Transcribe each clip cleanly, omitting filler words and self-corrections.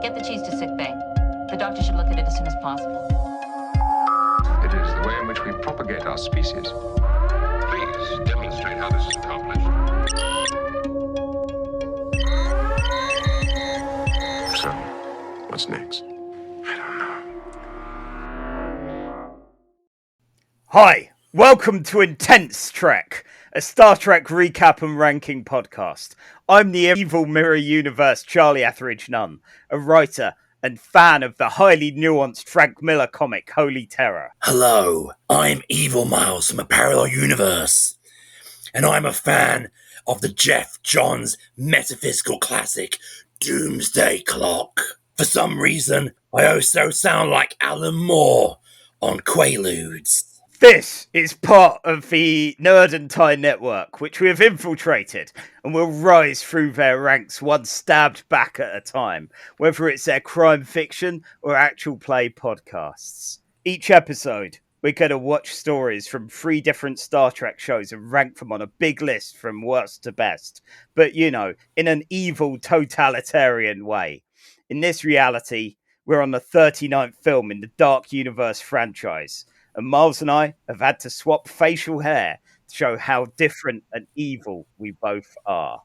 Get the cheese to sickbay. The doctor should look at it as soon as possible. It is the way in which we propagate our species. Please demonstrate how this is accomplished. So, what's next? I don't know. Hi, welcome to Intense Trek, a Star Trek recap and ranking podcast. I'm the evil Mirror Universe Charlie Etheridge-Nunn, a writer and fan of the highly nuanced Frank Miller comic Holy Terror. Hello, I'm Evil Miles from a parallel universe, and I'm a fan of the Jeff Johns metaphysical classic Doomsday Clock. For some reason, I also sound like Alan Moore on Quaaludes. This is part of the Nerd and Tie network, which we have infiltrated and will rise through their ranks one stabbed back at a time, whether it's their crime fiction or actual play podcasts. Each episode, we're going to watch stories from 3 different Star Trek shows and rank them on a big list from worst to best, but, you know, in an evil, totalitarian way. In this reality, we're on the 39th film in the Dark Universe franchise, and Miles and I have had to swap facial hair to show how different and evil we both are.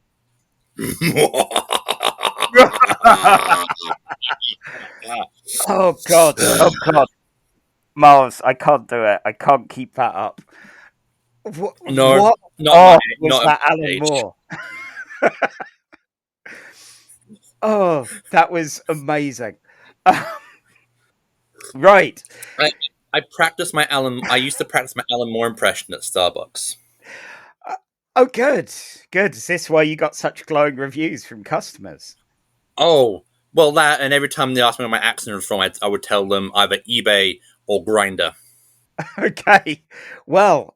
Oh, God. Oh, God. Miles, I can't do it. I can't keep that up. What? No, Was that Alan Moore? Oh, that was amazing. Right. I used to practice my Alan Moore impression at Starbucks. Oh, good. Good. Is this why you got such glowing reviews from customers? Oh, well, that, and every time they asked me where my accent was from, I would tell them either eBay or Grindr. Okay. Well,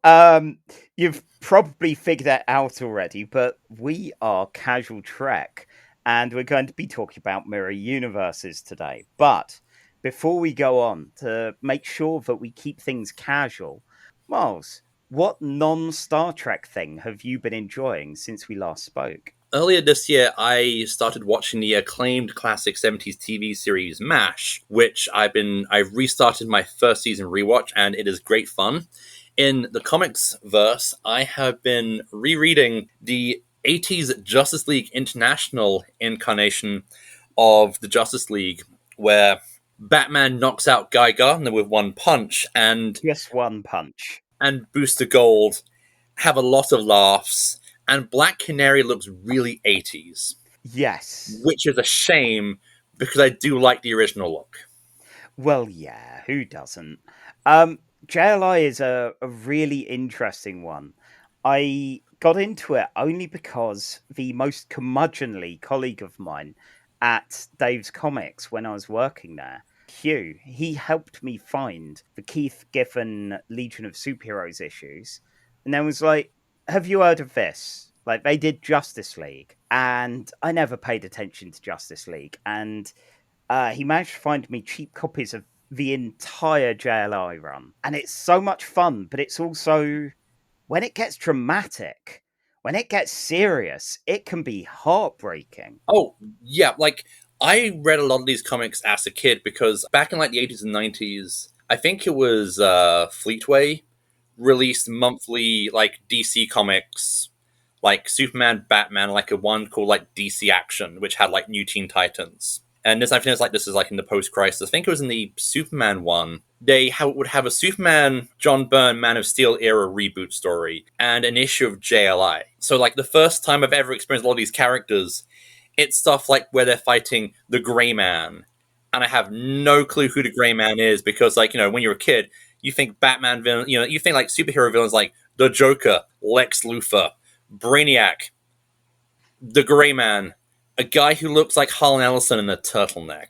you've probably figured that out already, but we are Casual Trek, and we're going to be talking about mirror universes today. But before we go on, to make sure that we keep things casual, Miles, what non-Star Trek thing have you been enjoying since we last spoke? Earlier this year, I started watching the acclaimed classic 70s TV series MASH, which I've restarted my first season rewatch, and it is great fun. In the comics verse, I have been rereading the 80s Justice League International incarnation of the Justice League, where Batman knocks out Guy Gardner with one punch, and Just one punch. And Booster Gold have a lot of laughs, and Black Canary looks really 80s. Yes. Which is a shame, because I do like the original look. Well, yeah, who doesn't? JLI is a really interesting one. I got into it only because the most curmudgeonly colleague of mine at Dave's Comics when I was working there, Hugh, he helped me find the Keith Giffen Legion of Superheroes issues, and then was like, have you heard of this? Like, they did Justice League, and I never paid attention to Justice League, and he managed to find me cheap copies of the entire JLI run, and it's so much fun, but it's also, when it gets dramatic, when it gets serious, it can be heartbreaking. Oh, yeah, like, I read a lot of these comics as a kid, because back in, like, the 80s and 90s, I think it was Fleetway released monthly, like, DC comics, like Superman, Batman, like a one called, like, DC Action, which had, like, New Teen Titans. And this, I think this is like in the post-crisis. I think it was in the Superman one. They would have a Superman, John Byrne, Man of Steel era reboot story and an issue of JLI. So, like, the first time I've ever experienced a lot of these characters, it's stuff like where they're fighting the Gray Man. And I have no clue who the Gray Man is because, like, you know, when you're a kid, you think Batman villain, you know, you think like superhero villains like the Joker, Lex Luthor, Brainiac, the Gray Man, a guy who looks like Harlan Ellison in a turtleneck.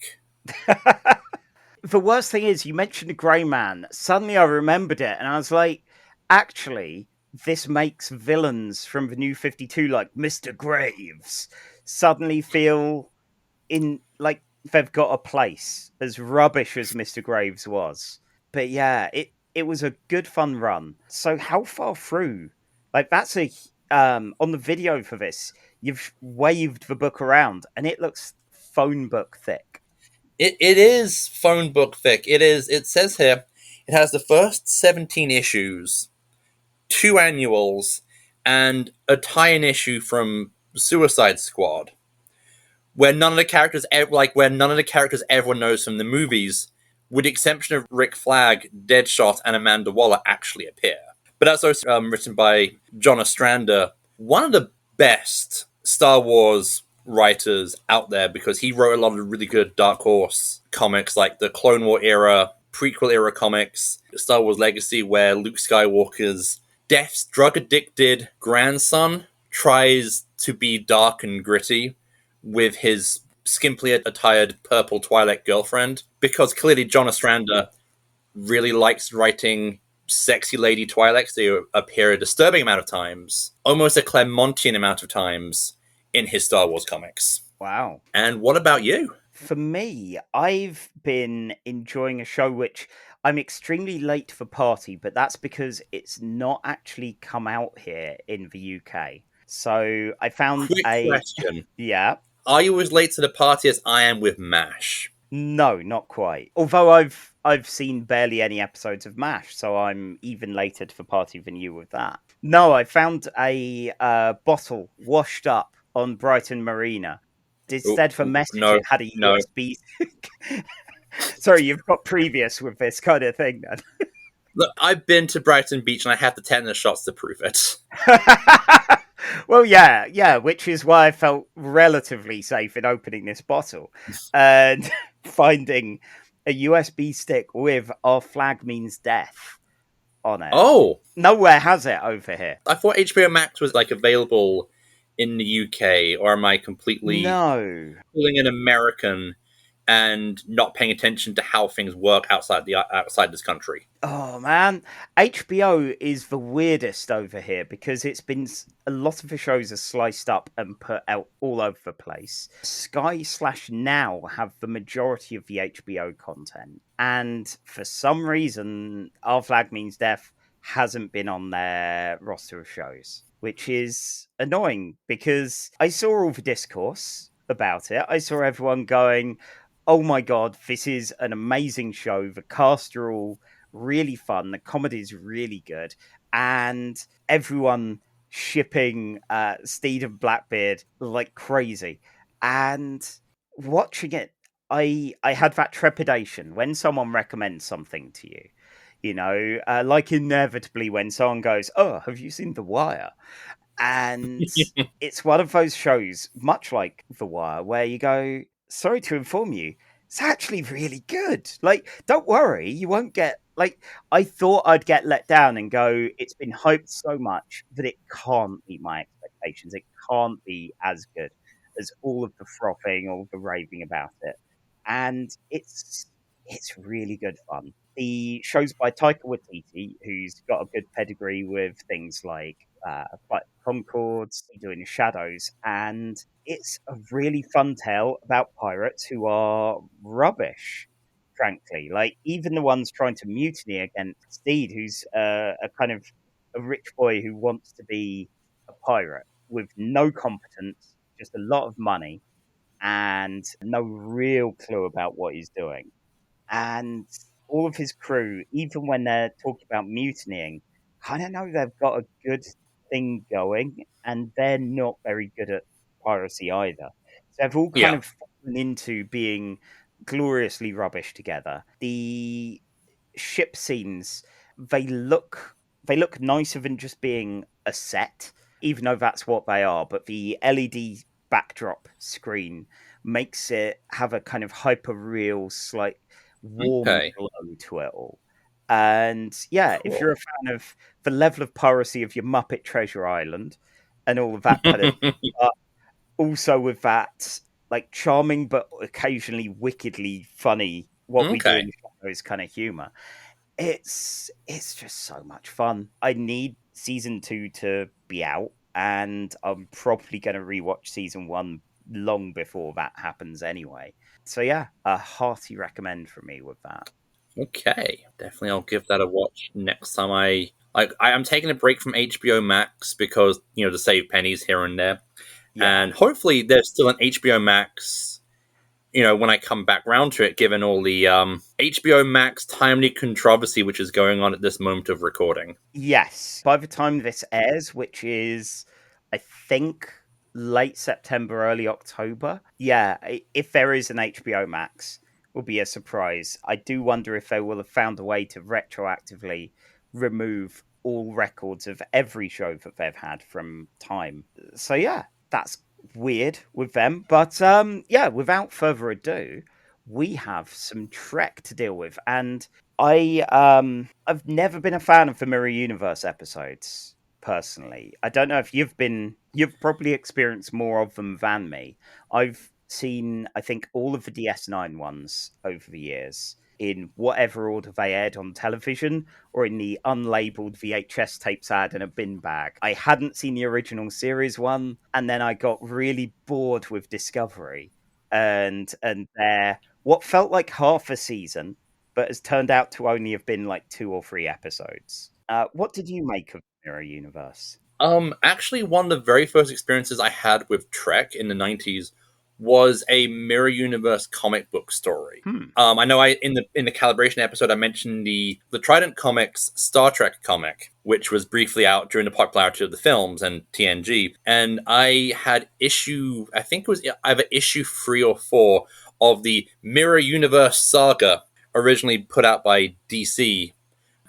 The worst thing is, you mentioned the Grey Man. Suddenly I remembered it, and I was like, actually, this makes villains from the New 52, like Mr. Graves, suddenly feel like they've got a place, as rubbish as Mr. Graves was. But yeah, it was a good fun run. So how far through? Like, that's on the video for this, you've waved the book around, and it looks phone book thick. It is phone book thick. It says here it has the first 17 issues, 2 annuals, and a tie-in issue from Suicide Squad, where none of the characters everyone knows from the movies, with the exception of Rick Flag, Deadshot, and Amanda Waller, actually appear. But that's also written by John Ostrander, one of the best Star Wars writers out there, because he wrote a lot of really good Dark Horse comics, like the Clone War era, prequel era comics, Star Wars Legacy, where Luke Skywalker's death's drug-addicted grandson tries to be dark and gritty with his skimpily attired purple Twi'lek girlfriend, because clearly John Ostrander really likes writing sexy lady Twi'leks. They appear a disturbing amount of times, almost a Claremontian amount of times in his Star Wars comics. Wow. And what about you? For me, I've been enjoying a show which I'm extremely late for party, but that's because it's not actually come out here in the UK. So I found Quick question. Yeah. Are you as late to the party as I am with MASH? No, not quite. Although I've seen barely any episodes of MASH, so I'm even later to the party than you with that. No, I found a bottle washed up on Brighton Marina. Instead for message, it had a USB. Sorry, you've got previous with this kind of thing then. Look, I've been to Brighton Beach and I have the tetanus shots to prove it. Well, yeah, which is why I felt relatively safe in opening this bottle and finding a USB stick with "Our Flag Means Death" on it. Oh, nowhere has it over here. I thought HBO Max was like available in the UK, or am I completely calling an American and not paying attention to how things work outside this country? Oh man, HBO is the weirdest over here because it's been a lot of the shows are sliced up and put out all over the place. Sky/Now have the majority of the HBO content, and for some reason, Our Flag Means Death hasn't been on their roster of shows, which is annoying because I saw all the discourse about it. I saw everyone going, "Oh my god, this is an amazing show. The cast are all really fun. The comedy is really good." And everyone shipping Steed and Blackbeard like crazy. And watching it, I had that trepidation when someone recommends something to you. You know, like inevitably when someone goes, "Oh, have you seen The Wire?" And it's one of those shows, much like The Wire, where you go, "Sorry to inform you, it's actually really good. Like, don't worry, you won't get like." I thought I'd get let down and go, "It's been hyped so much that it can't meet my expectations. It can't be as good as all of the frothing, all the raving about it." And it's really good fun. The show's by Taika Waititi, who's got a good pedigree with things like Flight of Conchords, doing Shadows, and it's a really fun tale about pirates who are rubbish, frankly. Like, even the ones trying to mutiny against Steed, who's a kind of a rich boy who wants to be a pirate with no competence, just a lot of money, and no real clue about what he's doing. And all of his crew, even when they're talking about mutinying, kind of know they've got a good thing going, and they're not very good at piracy either. So they've all kind of fallen into being gloriously rubbish together. The ship scenes, they look nicer than just being a set, even though that's what they are. But the LED backdrop screen makes it have a kind of hyper real, slight warm glow to it all. And yeah, if you're a fan of the level of piracy of your Muppet Treasure Island and all of that kind of but also with that like charming but occasionally wickedly funny what we do in shadows kind of humor, it's just so much fun. I need season 2 to be out, and I'm probably going to rewatch season 1 long before that happens anyway. So yeah, a hearty recommend from me with that. Okay, definitely I'll give that a watch next time I'm taking a break from HBO Max because, to save pennies here and there. Yeah. And hopefully there's still an HBO Max when I come back round to it, given all the HBO Max timely controversy which is going on at this moment of recording. Yes. By the time this airs, which is, I think, late September, early October. Yeah, if there is an HBO Max, will be a surprise. I do wonder if they will have found a way to retroactively remove all records of every show that they've had from Time. So yeah, that's weird with them. But yeah, without further ado, we have some Trek to deal with. And I've never been a fan of the Mirror Universe episodes personally. I don't know if you've probably experienced more of them than me. I've seen, I think, all of the DS9 ones over the years in whatever order they aired on television or in the unlabeled VHS tapes I had in a bin bag. I hadn't seen the original series one, and then I got really bored with Discovery and there what felt like half a season but has turned out to only have been like 2 or 3 episodes. What did you make of Mirror Universe? Actually, one of the very first experiences I had with Trek in the 90s was a Mirror Universe comic book story. I know in the calibration episode I mentioned the Trident Comics Star Trek comic, which was briefly out during the popularity of the films and TNG, and I had I think it was either issue 3 or 4 of the Mirror Universe saga, originally put out by DC,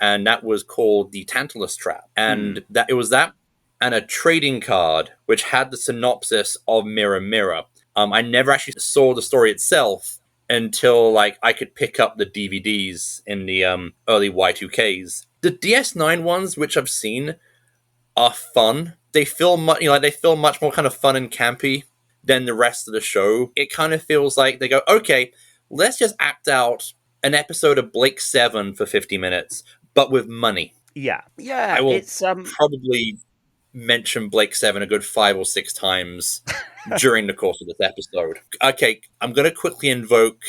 and that was called The Tantalus Trap. And that it was that and a trading card which had the synopsis of Mirror Mirror. I never actually saw the story itself until I could pick up the DVDs in the early Y2Ks. The DS9 ones, which I've seen, are fun. They feel much more kind of fun and campy than the rest of the show. It kind of feels like they go, okay, let's just act out an episode of Blake 7 for 50 minutes, but with money. Yeah. I will probably mention Blake 7 a good 5 or 6 times during the course of this episode. Okay, I'm going to quickly invoke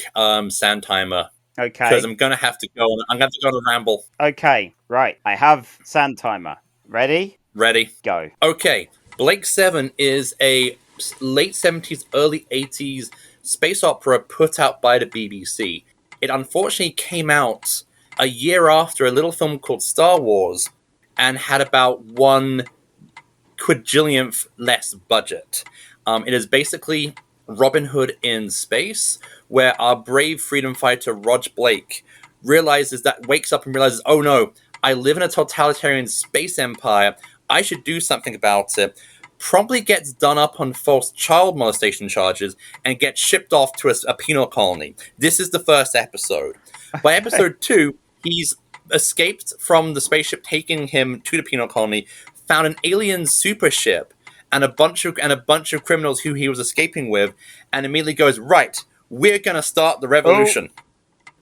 Sand Timer. Okay. Because I'm going to have to go on a ramble. Okay, right. I have Sand Timer. Ready? Ready. Go. Okay. Blake 7 is a late 70s, early 80s space opera put out by the BBC. It unfortunately came out a year after a little film called Star Wars and had about 1 quadrillionth less budget. It is basically Robin Hood in space, where our brave freedom fighter Rog Blake wakes up and realizes, oh no, I live in a totalitarian space empire, I should do something about it, promptly gets done up on false child molestation charges, and gets shipped off to a penal colony. This is the first episode. By episode 2, he's escaped from the spaceship taking him to the penal colony, found an alien super ship, and a bunch of criminals who he was escaping with, and immediately goes, right, we're gonna start the revolution.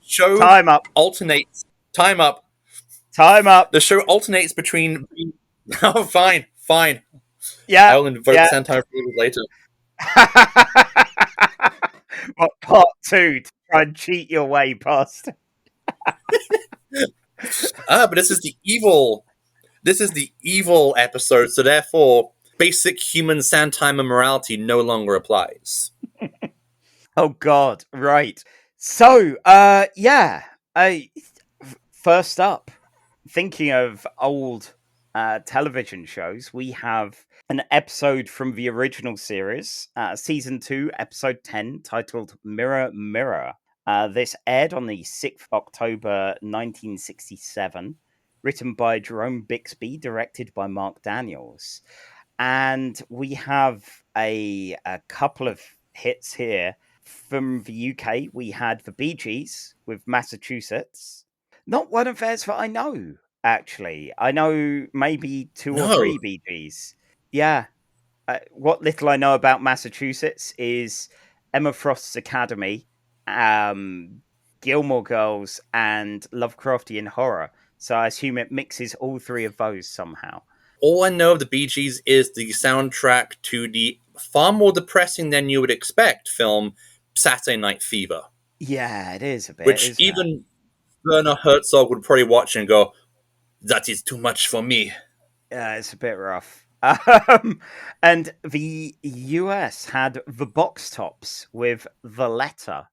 Show Time up. Alternates. Time up. Time up. The show alternates between. Oh, fine. Yeah. I will invoke Santana for you later. What, part 2 to try and cheat your way past? But this is the evil. This is the evil episode, so therefore, basic human Sandtimer morality no longer applies. Oh God, right. So, first up, thinking of old television shows, we have an episode from the original series, season 2, episode 10, titled Mirror Mirror. This aired on the 6th of October 1967, written by Jerome Bixby, directed by Mark Daniels. And we have a couple of hits here. From the UK, we had the Bee Gees with Massachusetts. Not one of theirs that I know, actually. I know maybe 2 or 3 Bee Gees. Yeah. What little I know about Massachusetts is Emma Frost's Academy, Gilmore Girls, and Lovecraftian horror. So I assume it mixes all 3 of those somehow. All I know of the Bee Gees is the soundtrack to the far more depressing than you would expect film Saturday Night Fever. Yeah, it is a bit. Which even Werner Herzog would probably watch and go, that is too much for me. Yeah, it's a bit rough. And the US had the box tops with the letter.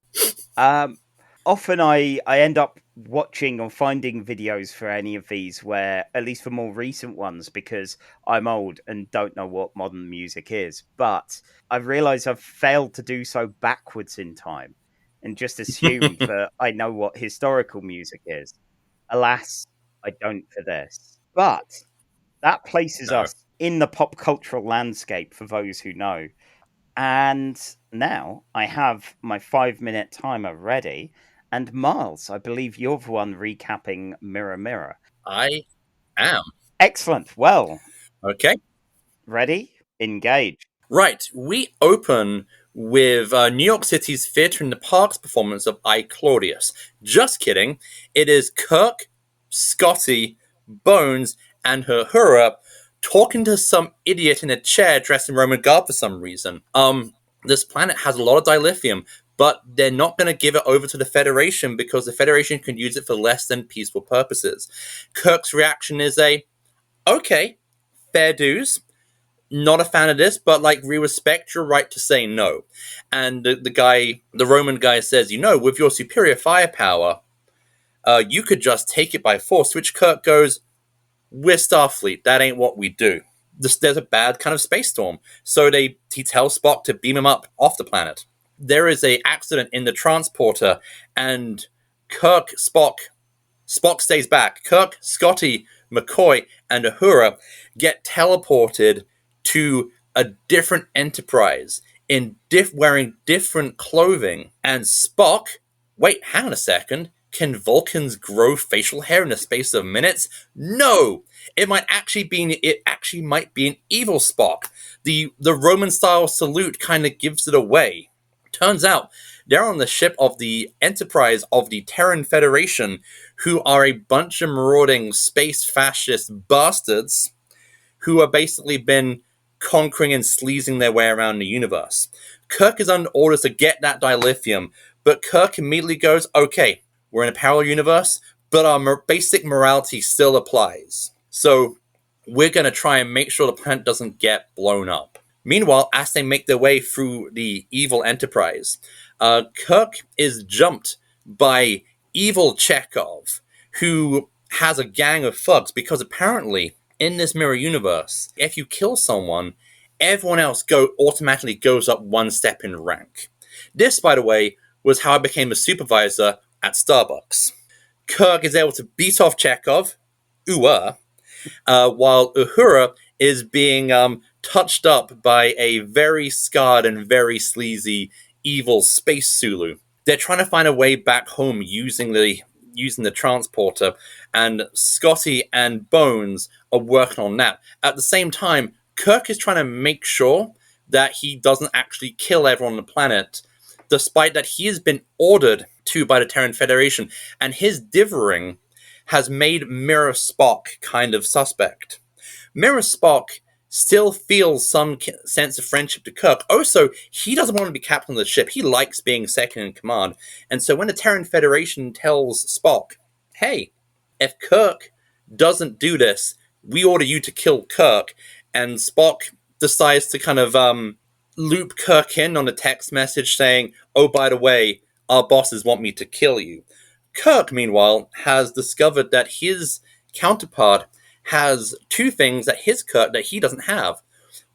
Often I end up watching or finding videos for any of these where, at least for more recent ones, because I'm old and don't know what modern music is, but I've realized I've failed to do so backwards in time and just assumed that I know what historical music is. Alas, I don't for this. But that places No. us in the pop cultural landscape for those who know. And now I have my 5 minute timer ready. And Miles, I believe you're the one recapping Mirror Mirror. I am. Excellent. Well, Okay. ready? Engage. Right. We open with New York City's Theatre in the Park's performance of I, Claudius. Just kidding. It is Kirk, Scotty, Bones, and Uhura talking to some idiot in a chair dressed in Roman garb for some reason. This planet has a lot of dilithium, but they're not going to give it over to the Federation because the Federation can use it for less than peaceful purposes. Kirk's reaction is okay, fair dues. Not a fan of this, but we respect your right to say no. And the Roman guy says, with your superior firepower, you could just take it by force, to which Kirk goes, we're Starfleet, that ain't what we do. There's a bad kind of space storm. So he tells Spock to beam him up off the planet. There is a accident in the transporter, and Spock stays back. Kirk, Scotty, McCoy, and Uhura get teleported to a different Enterprise wearing different clothing. And Spock, wait, hang on a second, can Vulcans grow facial hair in the space of minutes? No! It actually might be an evil Spock. The Roman style salute kind of gives it away. Turns out they're on the ship of the Enterprise of the Terran Federation, who are a bunch of marauding space fascist bastards who have basically been conquering and sleazing their way around the universe. Kirk is under orders to get that dilithium, but Kirk immediately goes, okay, we're in a parallel universe, but our basic morality still applies. So we're going to try and make sure the planet doesn't get blown up. Meanwhile, as they make their way through the evil Enterprise, Kirk is jumped by evil Chekhov, who has a gang of thugs, because apparently in this mirror universe, if you kill someone, everyone else automatically goes up one step in rank. This, by the way, was how I became a supervisor at Starbucks. Kirk is able to beat off Chekhov, while Uhura is being touched up by a very scarred and very sleazy evil space Sulu. They're trying to find a way back home using the transporter, and Scotty and Bones are working on that. At the same time, Kirk is trying to make sure that he doesn't actually kill everyone on the planet, despite that he has been ordered to by the Terran Federation, and his dithering has made Mirror Spock kind of suspect. Mirror Spock still feels some sense of friendship to Kirk. Also, he doesn't want to be captain of the ship. He likes being second in command. And so when the Terran Federation tells Spock, hey, if Kirk doesn't do this, we order you to kill Kirk, and Spock decides to kind of loop Kirk in on a text message saying, oh, by the way, our bosses want me to kill you. Kirk, meanwhile, has discovered that his counterpart has two things that he doesn't have.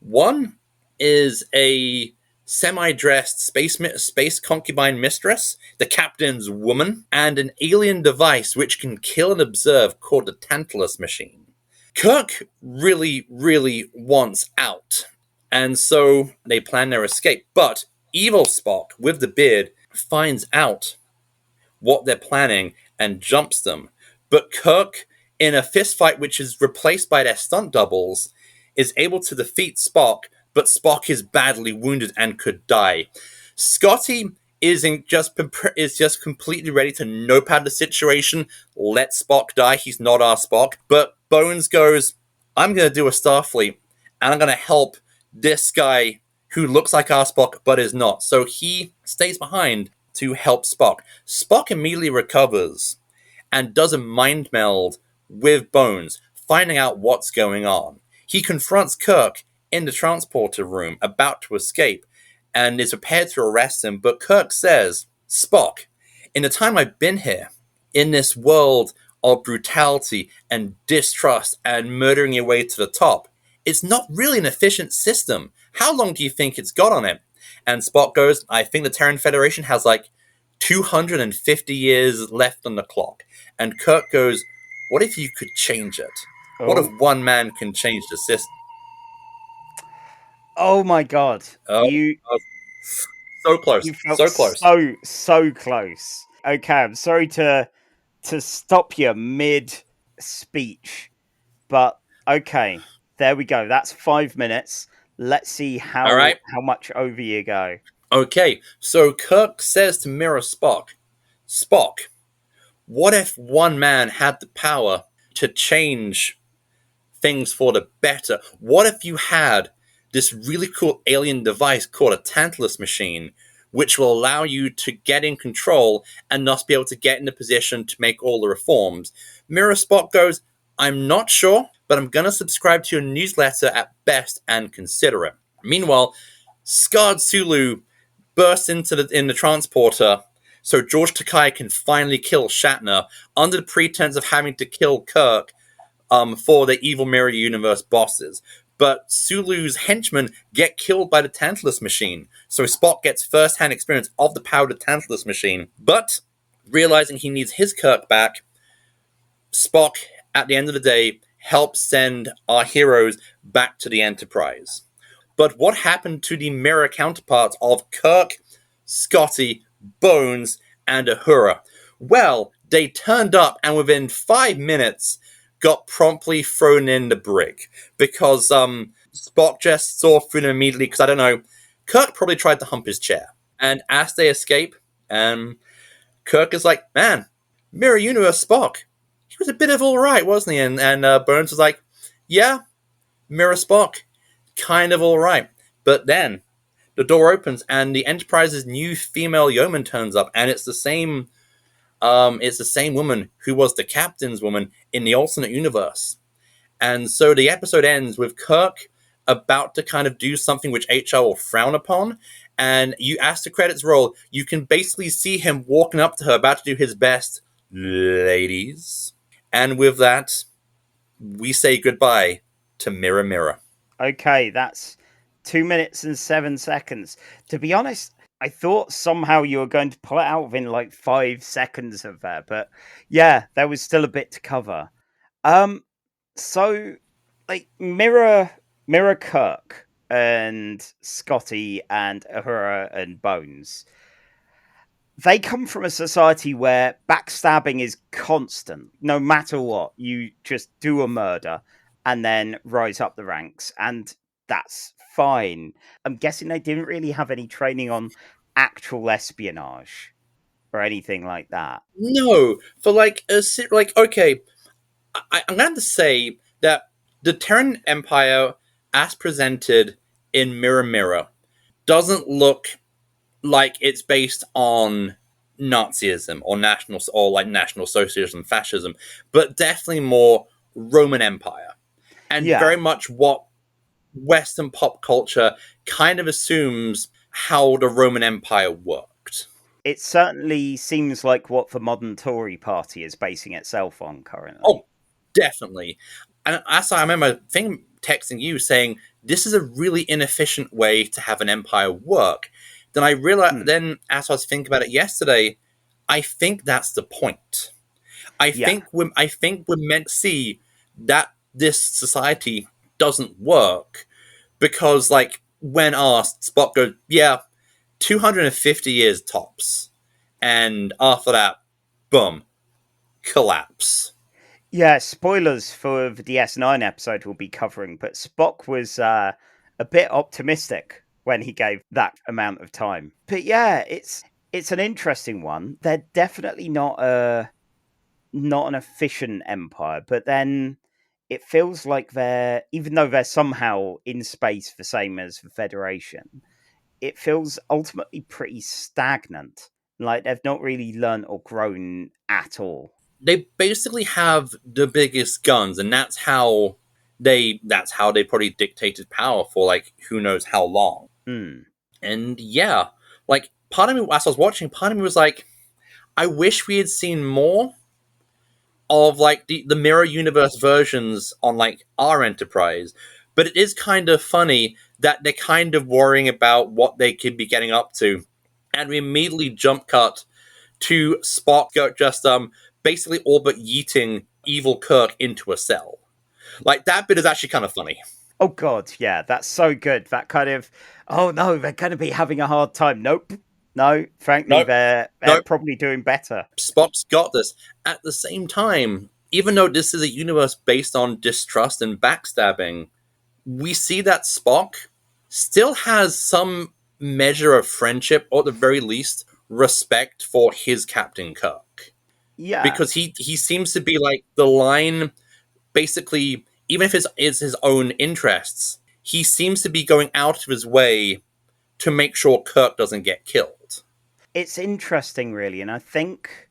One is a semi-dressed space concubine mistress, the captain's woman, and an alien device which can kill and observe called the Tantalus machine. Kirk really, really wants out, and so they plan their escape. But evil Spock, with the beard, finds out what they're planning and jumps them. But Kirk, in a fistfight which is replaced by their stunt doubles, is able to defeat Spock, but Spock is badly wounded and could die. Scotty is just completely ready to nope out the situation, let Spock die, he's not our Spock. But Bones goes, I'm going to do a Starfleet, and I'm going to help this guy who looks like our Spock but is not. So he stays behind to help Spock. Spock immediately recovers and does a mind meld with Bones, finding out what's going on. He confronts Kirk in the transporter room, about to escape, and is prepared to arrest him, but Kirk says, Spock, in the time I've been here, in this world of brutality and distrust and murdering your way to the top, it's not really an efficient system. How long do you think it's got on it? And Spock goes, I think the Terran Federation has like 250 years left on the clock. And Kirk goes, what if you could change it? What if one man can change the system? Oh my god. You so close. felt So close. So close. Okay, I'm sorry to stop you mid speech, but okay, there we go. That's 5 minutes. Let's see how much over you go. Okay, so Kirk says to Mirror Spock, what if one man had the power to change things for the better? What if you had this really cool alien device called a Tantalus machine, which will allow you to get in control and thus be able to get in a position to make all the reforms? Mirror Spock goes, I'm not sure, but I'm going to subscribe to your newsletter at best and consider it. Meanwhile, scarred Sulu bursts in the transporter so George Takei can finally kill Shatner under the pretense of having to kill Kirk for the evil Mirror Universe bosses. But Sulu's henchmen get killed by the Tantalus machine, so Spock gets first-hand experience of the power of the Tantalus machine. But, realizing he needs his Kirk back, Spock, at the end of the day, helps send our heroes back to the Enterprise. But what happened to the mirror counterparts of Kirk, Scotty, Bones, and Uhura? Well, they turned up and within 5 minutes got promptly thrown in the brig. Because Spock just saw through them immediately, because I don't know, Kirk probably tried to hump his chair. And as they escape, Kirk is like, man, Mirror Universe Spock, he was a bit of alright, wasn't he? And Bones was like, yeah, Mirror Spock, kind of alright. But then the door opens and the Enterprise's new female yeoman turns up, and it's the same woman who was the captain's woman in the alternate universe. And so the episode ends with Kirk about to kind of do something which HR will frown upon, and as the credits roll, you can basically see him walking up to her, about to do his best, ladies. And with that, we say goodbye to Mirror Mirror. Okay, that's 2 minutes and 7 seconds. To be honest, I thought somehow you were going to pull it out within like 5 seconds of that, but yeah, there was still a bit to cover. So like Mirror Kirk and Scotty and Uhura and Bones, they come from a society where backstabbing is constant. No matter what, you just do a murder and then rise up the ranks, and that's fine. I'm guessing they didn't really have any training on actual espionage or anything like that. No, for okay, I'm going to say that the Terran Empire, as presented in Mirror Mirror, doesn't look like it's based on Nazism or national socialism, fascism, but definitely more Roman Empire, and very much what Western pop culture kind of assumes how the Roman Empire worked. It certainly seems like what the modern Tory party is basing itself on currently. Oh, definitely. And as I remember texting you saying, this is a really inefficient way to have an empire work. Then I realized, then as I was thinking about it yesterday, I think that's the point. I think we're meant to see that this society doesn't work because, like, when asked, Spock goes, 250 years tops. And after that, boom, collapse. Yeah, spoilers for the DS9 episode we'll be covering, but Spock was a bit optimistic when he gave that amount of time. But yeah, it's an interesting one. They're definitely not an efficient empire, but then it feels like even though they're somehow in space the same as the Federation, it feels ultimately pretty stagnant. Like they've not really learned or grown at all. They basically have the biggest guns, and that's how that's how they probably dictated power for like who knows how long. Mm. And yeah, like part of me, as I was watching, part of me was like, I wish we had seen more of like the mirror universe versions on like our Enterprise. But it is kind of funny that they're kind of worrying about what they could be getting up to, and we immediately jump cut to Spock just basically all but yeeting evil Kirk into a cell. Like that bit is actually kind of funny. Oh god, yeah, that's so good. That kind of, oh no, they're going to be having a hard time. Nope, no, frankly, Nope. they're Nope. probably doing better. Spock's got this. At the same time, even though this is a universe based on distrust and backstabbing, we see that Spock still has some measure of friendship, or at the very least, respect for his Captain Kirk. Yeah, Because he seems to be like the line, basically, even if it's his own interests, he seems to be going out of his way to make sure Kirk doesn't get killed. it's interesting, really, and I think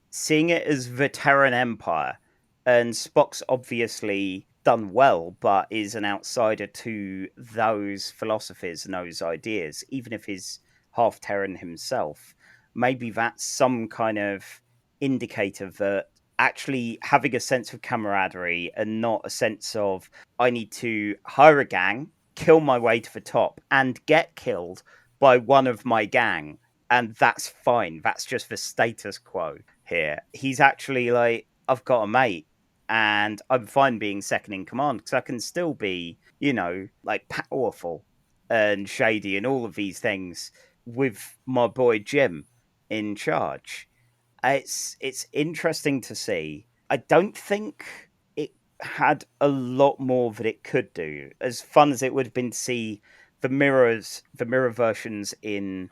seeing it as the Terran Empire, and Spock's obviously done well, but is an outsider to those philosophies and those ideas, even if he's half Terran himself. Maybe that's some kind of indicator that actually having a sense of camaraderie and not a sense of I need to hire a gang, kill my way to the top, and get killed by one of my gang. And that's fine. That's just the status quo here. He's actually like, I've got a mate and I'm fine being second in command because I can still be, like powerful and shady and all of these things with my boy Jim in charge. It's interesting to see. I don't think it had a lot more that it could do. As fun as it would have been to see the mirror versions in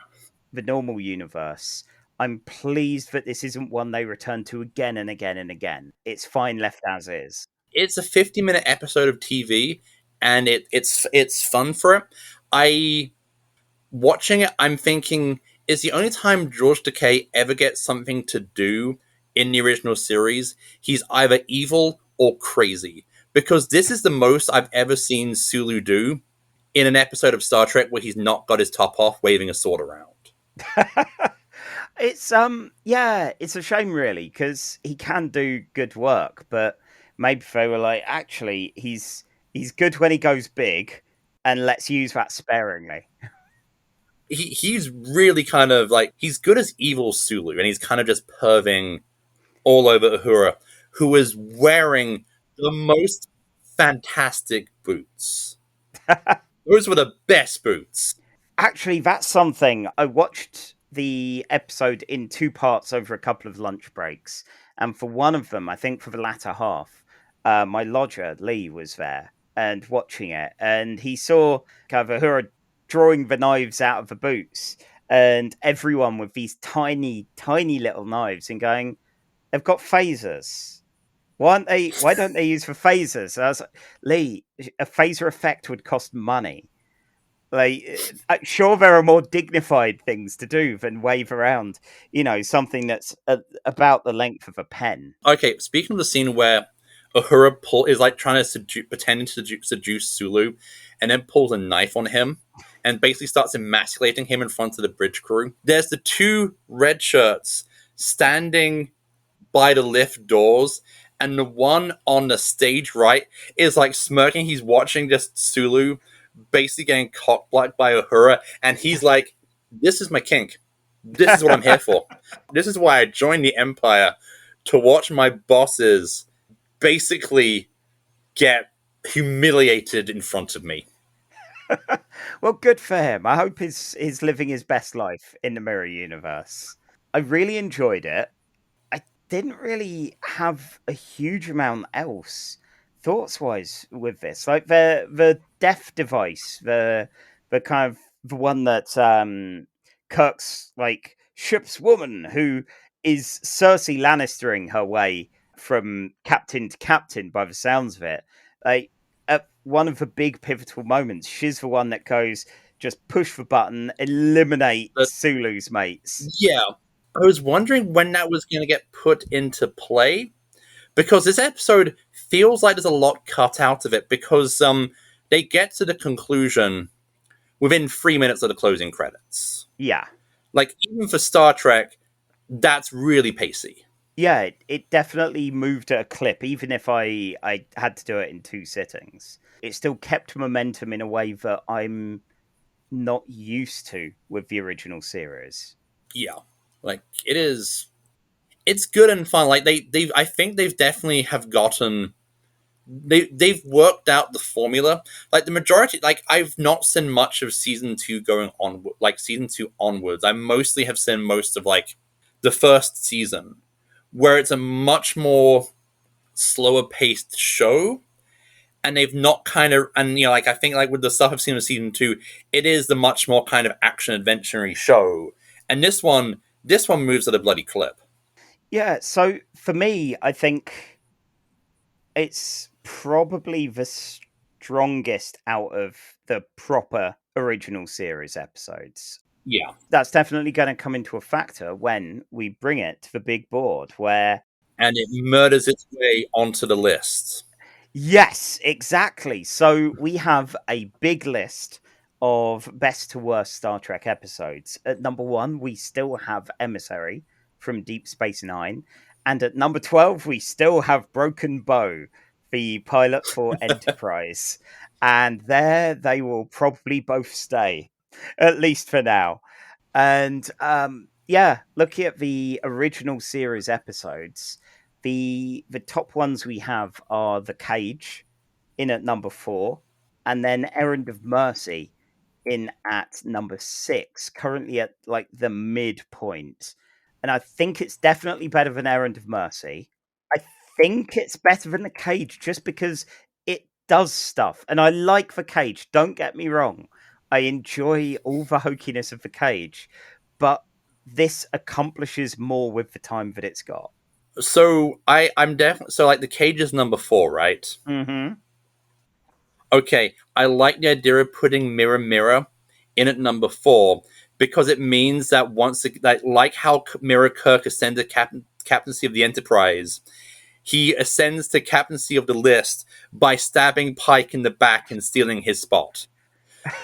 the normal universe, I'm pleased that this isn't one they return to again and again and again. It's fine left as is. It's a 50-minute episode of TV, and it's fun for it. Watching it, I'm thinking, it's the only time George Takei ever gets something to do in the original series. He's either evil or crazy, because this is the most I've ever seen Sulu do in an episode of Star Trek where he's not got his top off, waving a sword around. It's it's a shame really because he can do good work, but maybe they were like, actually, he's good when he goes big, and let's use that sparingly. He's really kind of like, he's good as evil Sulu, and he's kind of just perving all over Uhura, who is wearing the most fantastic boots. Those were the best boots. Actually, that's something. I watched the episode in two parts over a couple of lunch breaks. And for one of them, I think for the latter half, my lodger, Lee, was there and watching it. And he saw Uhura drawing the knives out of the boots. And everyone with these tiny, tiny little knives and going, they've got phasers. Why don't they use the phasers? And I was like, Lee, a phaser effect would cost money. Like, sure, there are more dignified things to do than wave around, something that's about the length of a pen. Okay, speaking of the scene where Uhura is like trying to pretending to seduce Sulu, and then pulls a knife on him, and basically starts emasculating him in front of the bridge crew. There's the two red shirts standing by the lift doors, and the one on the stage right is like smirking. He's watching just Sulu basically getting cock-blocked by Uhura, and he's like, this is my kink. This is what I'm here for. This is why I joined the Empire, to watch my bosses basically get humiliated in front of me. Well, good for him. I hope he's living his best life in the Mirror Universe. I really enjoyed it. I didn't really have a huge amount else thoughts wise with this. Like the death device, the kind of the one that Kirk's like ship's woman, who is Cersei Lannistering her way from captain to captain by the sounds of it. Like at one of the big pivotal moments, she's the one that goes, just push the button, eliminate Sulu's mates. Yeah. I was wondering when that was going to get put into play, because this episode feels like there's a lot cut out of it, because they get to the conclusion within 3 minutes of the closing credits. Yeah. Like, even for Star Trek, that's really pacey. Yeah, it definitely moved at a clip, even if I had to do it in 2 sittings. It still kept momentum in a way that I'm not used to with the original series. Yeah. Like, it's good and fun. Like, I think they've definitely have gotten... They've worked out the formula. Like, the majority... Like, I've not seen much of season 2 going on... Like, season 2 onwards. I mostly have seen most of, like, the first season, where it's a much more slower paced show, and they've not kind of, and you know, like, I think, like, with the stuff I've seen with season 2, it is the much more kind of action adventure-y show, and this one moves at a bloody clip. Yeah, so for me, I think it's probably the strongest out of the proper original series episodes. Yeah. That's definitely going to come into a factor when we bring it to the big board, where... And it murders its way onto the list. Yes, exactly. So we have a big list of best to worst Star Trek episodes. At number 1, we still have Emissary from Deep Space Nine. And at number 12, we still have Broken Bow, the pilot for Enterprise. And there they will probably both stay, at least for now. And yeah, looking at the original series episodes, the top ones we have are The Cage in at number 4, and then Errand of Mercy in at number 6, currently at like the midpoint. And I think it's definitely better than Errand of Mercy. I think it's better than The Cage just because it does stuff. And I like The Cage, don't get me wrong. I enjoy all the hokiness of The Cage, but this accomplishes more with the time that it's got. So I'm definitely, so like The Cage is number 4, right? Mm-hmm. Okay, I like the idea of putting Mirror Mirror in at number 4, because it means that once, like how Mirror Kirk ascended captaincy of the Enterprise, he ascends to captaincy of the list by stabbing Pike in the back and stealing his spot.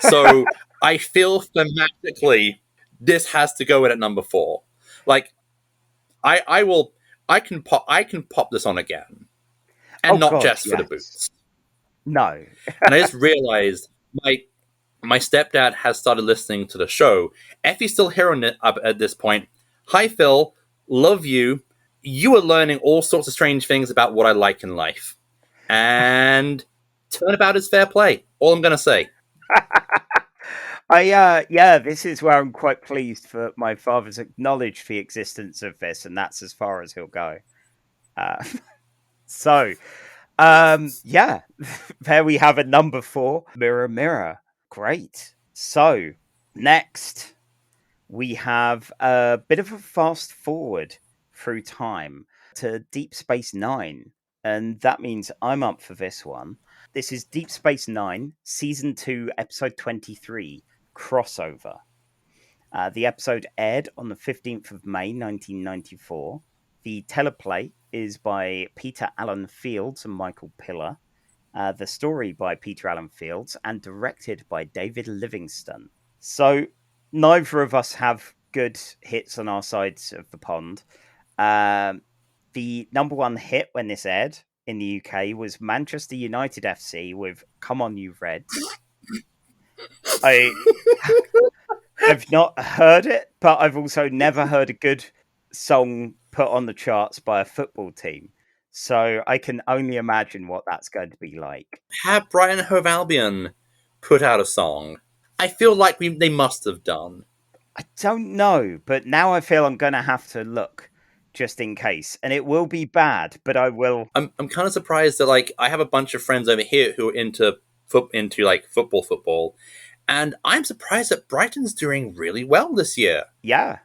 So I feel thematically this has to go in at number 4. Like, I can pop this on again, and not just for the boots. No. And I just realized my stepdad has started listening to the show. Effie's still hearing it up at this point. Hi, Phil. Love you. You are learning all sorts of strange things about what I like in life. And turnabout is fair play. All I'm going to say. Yeah, this is where I'm quite pleased for my father's acknowledged the existence of this, and that's as far as he'll go. So, yeah, there we have a number 4, Mirror Mirror. Great. So, next, we have a bit of a fast forward through time to Deep Space Nine. And that means I'm up for this one. This is Deep Space Nine, Season 2, Episode 23, Crossover. The episode aired on the 15th of May, 1994. The teleplay is by Peter Allen Fields and Michael Piller. The story by Peter Allen Fields and directed by David Livingston. So neither of us have good hits on our sides of the pond. The number 1 hit when this aired in the UK was Manchester United FC with Come On You Reds. I've not heard it, but I've also never heard a good song put on the charts by a football team. So I can only imagine what that's going to be like. Have Brighton Hove Albion put out a song? I feel like they must have done. I don't know, but now I feel I'm going to have to look just in case. And it will be bad, but I will. I'm kind of surprised that, like, I have a bunch of friends over here who are into football. And I'm surprised that Brighton's doing really well this year. Yeah.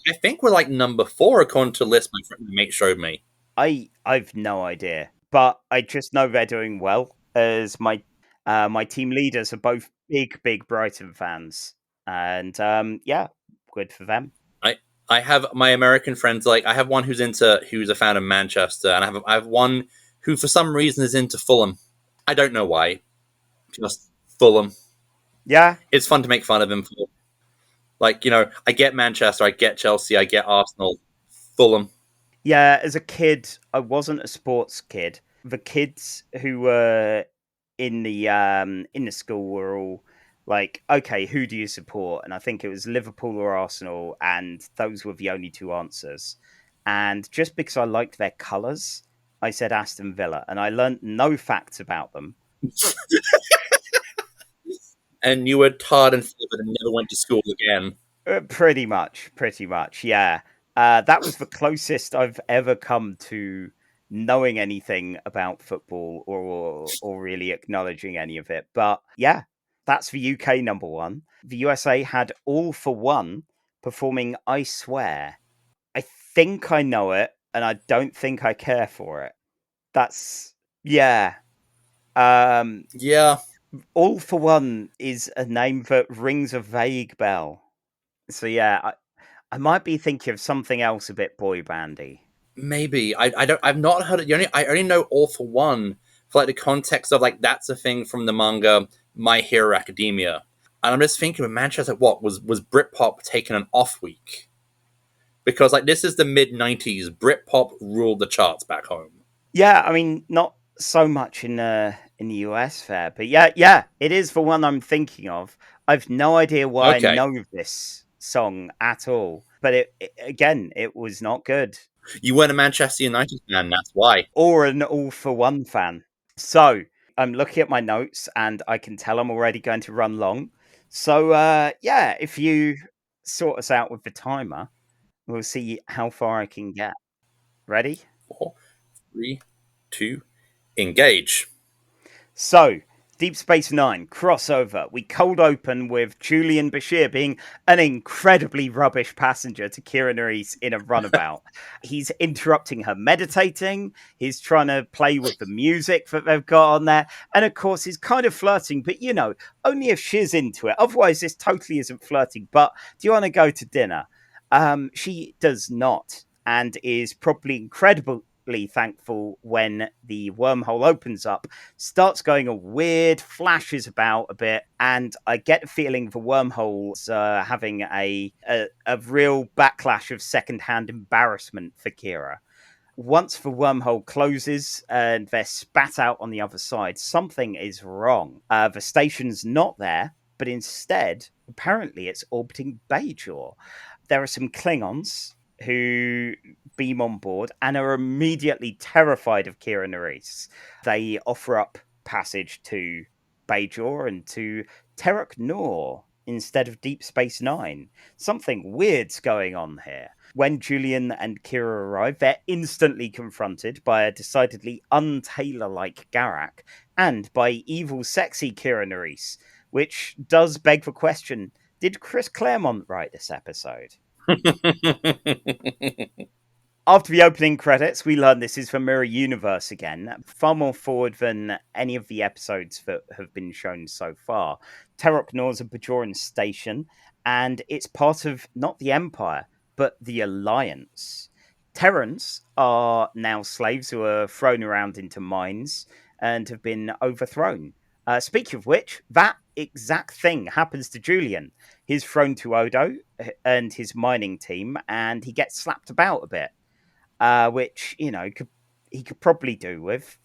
I think we're like number 4 according to a list my mate showed me. I've no idea, but I just know they're doing well, as my team leaders are both big Brighton fans, and yeah, good for them. I have my American friends. Like, I have one who's a fan of Manchester, and I have one who, for some reason, is into Fulham. I don't know why. Just Fulham. Yeah, It's fun to make fun of him for. Like, I get Manchester, I get Chelsea, I get Arsenal. Fulham. yeah. As a kid, I wasn't a sports kid. The kids who were in the school were all like, okay, who do you support? And I think it was Liverpool or Arsenal, and those were the only two answers. And just because I liked their colours, I said Aston Villa, and I learnt no facts about them. And you were tarred and feathered and never went to school again. Pretty much, yeah. That was the closest I've ever come to knowing anything about football or really acknowledging any of it. But yeah, that's the UK number one. The USA had All for One performing I Swear. I think I know it, and I don't think I care for it. That's, yeah. Yeah, All for One is a name that rings a vague bell. So yeah, I might be thinking of something else a bit boy bandy. maybe. I've not heard it. I only know All for One for like the context of like that's a thing from the manga My Hero Academia. And I'm just thinking with Manchester, what was Britpop taking an off week? Because like this is the mid-90s, Britpop ruled the charts back home. Yeah, I mean, not so much in the US fair, but yeah, it is the one I'm thinking of. I've no idea why Okay. I know this song at all, but it was not good. You weren't a Manchester United fan, that's why. Or an All for One fan. So I'm looking at my notes, and I can tell I'm already going to run long. So yeah, if you sort us out with the timer, we'll see how far I can get. Ready? 4, 3, 2, engage. So, Deep Space Nine crossover. We cold open with Julian Bashir being an incredibly rubbish passenger to Kira Nerys in a runabout. He's interrupting her meditating. He's trying to play with the music that they've got on there. And of course, he's kind of flirting, but only if she's into it. Otherwise, this totally isn't flirting. But do you want to go to dinner? She does not, and is probably incredibly thankful when the wormhole opens up, starts going all weird, flashes about a bit, and I get the feeling the wormhole's having a real backlash of secondhand embarrassment for Kira. Once the wormhole closes and they're spat out on the other side, something is wrong. The station's not there, but instead, apparently it's orbiting Bajor. There are some Klingons who beam on board and are immediately terrified of Kira Nerys. They offer up passage to Bajor and to Terok Nor instead of Deep Space Nine. Something weird's going on here. When Julian and Kira arrive, they're instantly confronted by a decidedly un-Taylor-like Garak and by evil, sexy Kira Nerys, which does beg the question, did Chris Claremont write this episode? After the opening credits, we learn this is the Mirror Universe again, far more forward than any of the episodes that have been shown so far. Terok Nor's a Bajoran station, and it's part of not the Empire, but the Alliance. Terrans are now slaves who are thrown around into mines and have been overthrown. Speaking of which, that exact thing happens to Julian. He's thrown to Odo and his mining team, and he gets slapped about a bit, which he could probably do with.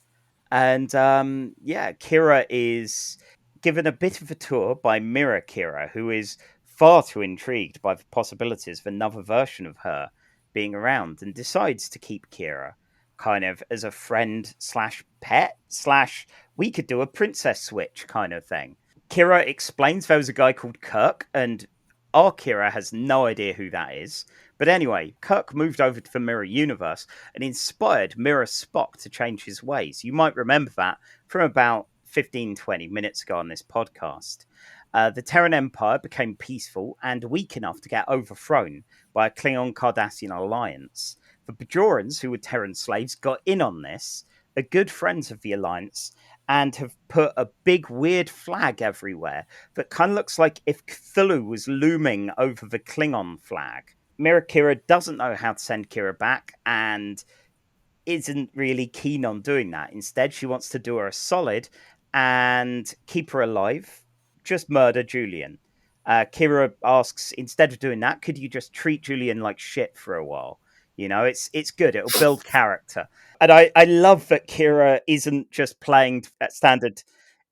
And Kira is given a bit of a tour by Mirror Kira, who is far too intrigued by the possibilities of another version of her being around, and decides to keep Kira kind of as a friend slash pet slash we could do a princess switch kind of thing. Kira explains there was a guy called Kirk, and our Kira has no idea who that is. But anyway, Kirk moved over to the Mirror Universe and inspired Mirror Spock to change his ways. You might remember that from about 15-20 minutes ago on this podcast. The Terran Empire became peaceful and weak enough to get overthrown by a Klingon-Cardassian alliance. The Bajorans, who were Terran slaves, got in on this, are good friends of the Alliance, and have put a big weird flag everywhere that kind of looks like if Cthulhu was looming over the Klingon flag. Mira Kira doesn't know how to send Kira back and isn't really keen on doing that. Instead, she wants to do her a solid and keep her alive, just murder Julian. Kira asks, instead of doing that, could you just treat Julian like shit for a while? You know, it's good. It'll build character. And I love that Kira isn't just playing at standard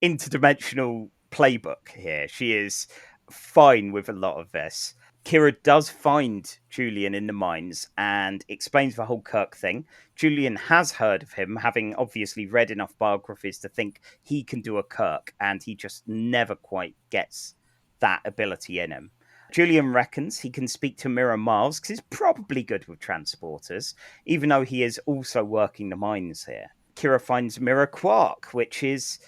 interdimensional playbook here. She is fine with a lot of this. Kira does find Julian in the mines and explains the whole Kirk thing. Julian has heard of him, having obviously read enough biographies to think he can do a Kirk, and he just never quite gets that ability in him. Julian reckons he can speak to Mirror Miles because he's probably good with transporters, even though he is also working the mines here. Kira finds Mirror Quark, which is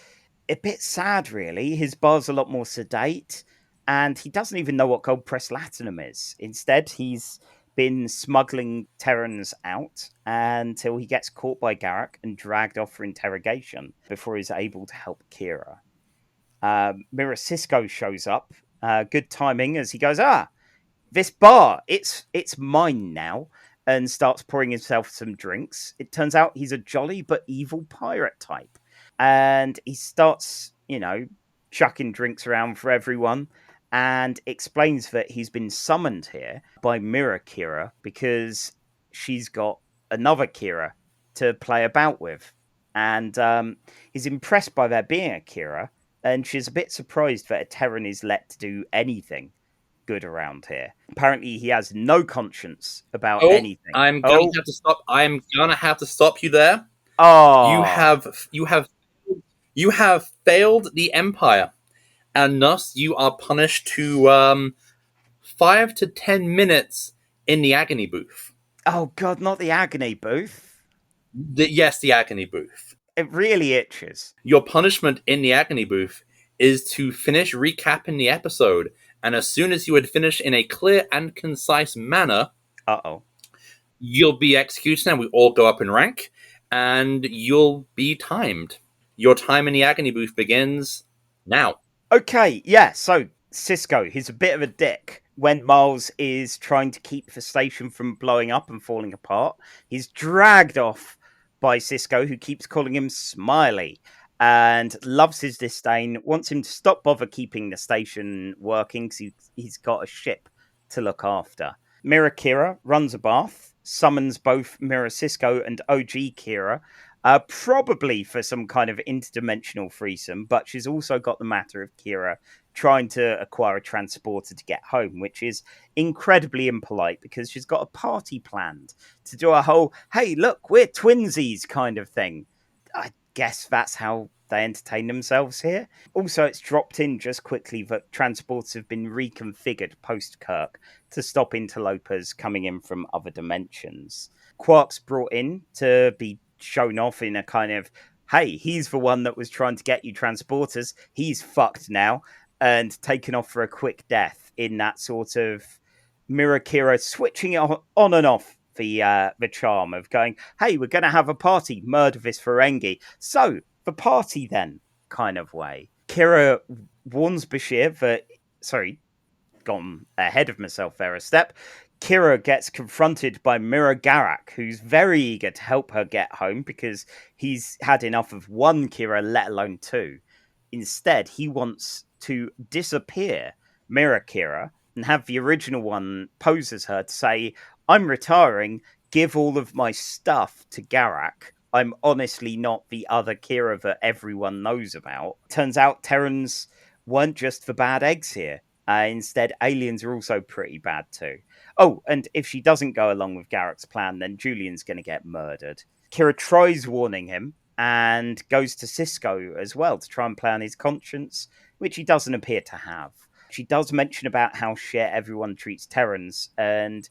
a bit sad, really. His bar's a lot more sedate, and he doesn't even know what gold pressed latinum is. Instead, he's been smuggling Terrans out until he gets caught by Garak and dragged off for interrogation before he's able to help Kira. Mira Sisko shows up. Good timing as he goes, this bar, it's mine now, and starts pouring himself some drinks. It turns out he's a jolly but evil pirate type. And he starts, chucking drinks around for everyone and explains that he's been summoned here by Mirror Kira because she's got another Kira to play about with. And he's impressed by there being a Kira, and she's a bit surprised that a Terran is let to do anything good around here. Apparently, he has no conscience about anything. I'm going to have to stop. I'm gonna have to stop you there. Oh, you have failed the Empire, and thus you are punished to 5 to 10 minutes in the agony booth. Oh God, not the agony booth. Yes, the agony booth. It really itches. Your punishment in the agony booth is to finish recapping the episode, and as soon as you would finish in a clear and concise manner, you'll be executed, and we all go up in rank, and you'll be timed. Your time in the agony booth begins now. Okay, yeah, so Sisko, he's a bit of a dick. When Miles is trying to keep the station from blowing up and falling apart, he's dragged off by Sisko, who keeps calling him Smiley and loves his disdain, wants him to stop bother keeping the station working because he's got a ship to look after. Mirror Kira runs a bath, summons both Mirror Sisko and OG Kira, probably for some kind of interdimensional threesome, but she's also got the matter of Kira trying to acquire a transporter to get home, which is incredibly impolite because she's got a party planned to do a whole, hey, look, we're twinsies kind of thing. I guess that's how they entertain themselves here. Also, it's dropped in just quickly that transporters have been reconfigured post-Kirk to stop interlopers coming in from other dimensions. Quark's brought in to be shown off in a kind of, hey, he's the one that was trying to get you transporters. He's fucked now. And taken off for a quick death in that sort of Mirror Kira switching it on and off the charm of going, hey, we're going to have a party, murder this Ferengi. So, the party then, kind of way. Kira warns Bashir that, gone ahead of myself there a step. Kira gets confronted by Mirror Garak, who's very eager to help her get home because he's had enough of one Kira, let alone two. Instead, he wants to disappear Mirror Kira and have the original one pose as her to say, I'm retiring, give all of my stuff to Garak. I'm honestly not the other Kira that everyone knows about. Turns out Terrans weren't just the bad eggs here. Instead, aliens are also pretty bad too. Oh, and if she doesn't go along with Garak's plan, then Julian's going to get murdered. Kira tries warning him and goes to Sisko as well to try and play on his conscience, which he doesn't appear to have. She does mention about how shit everyone treats Terrans, and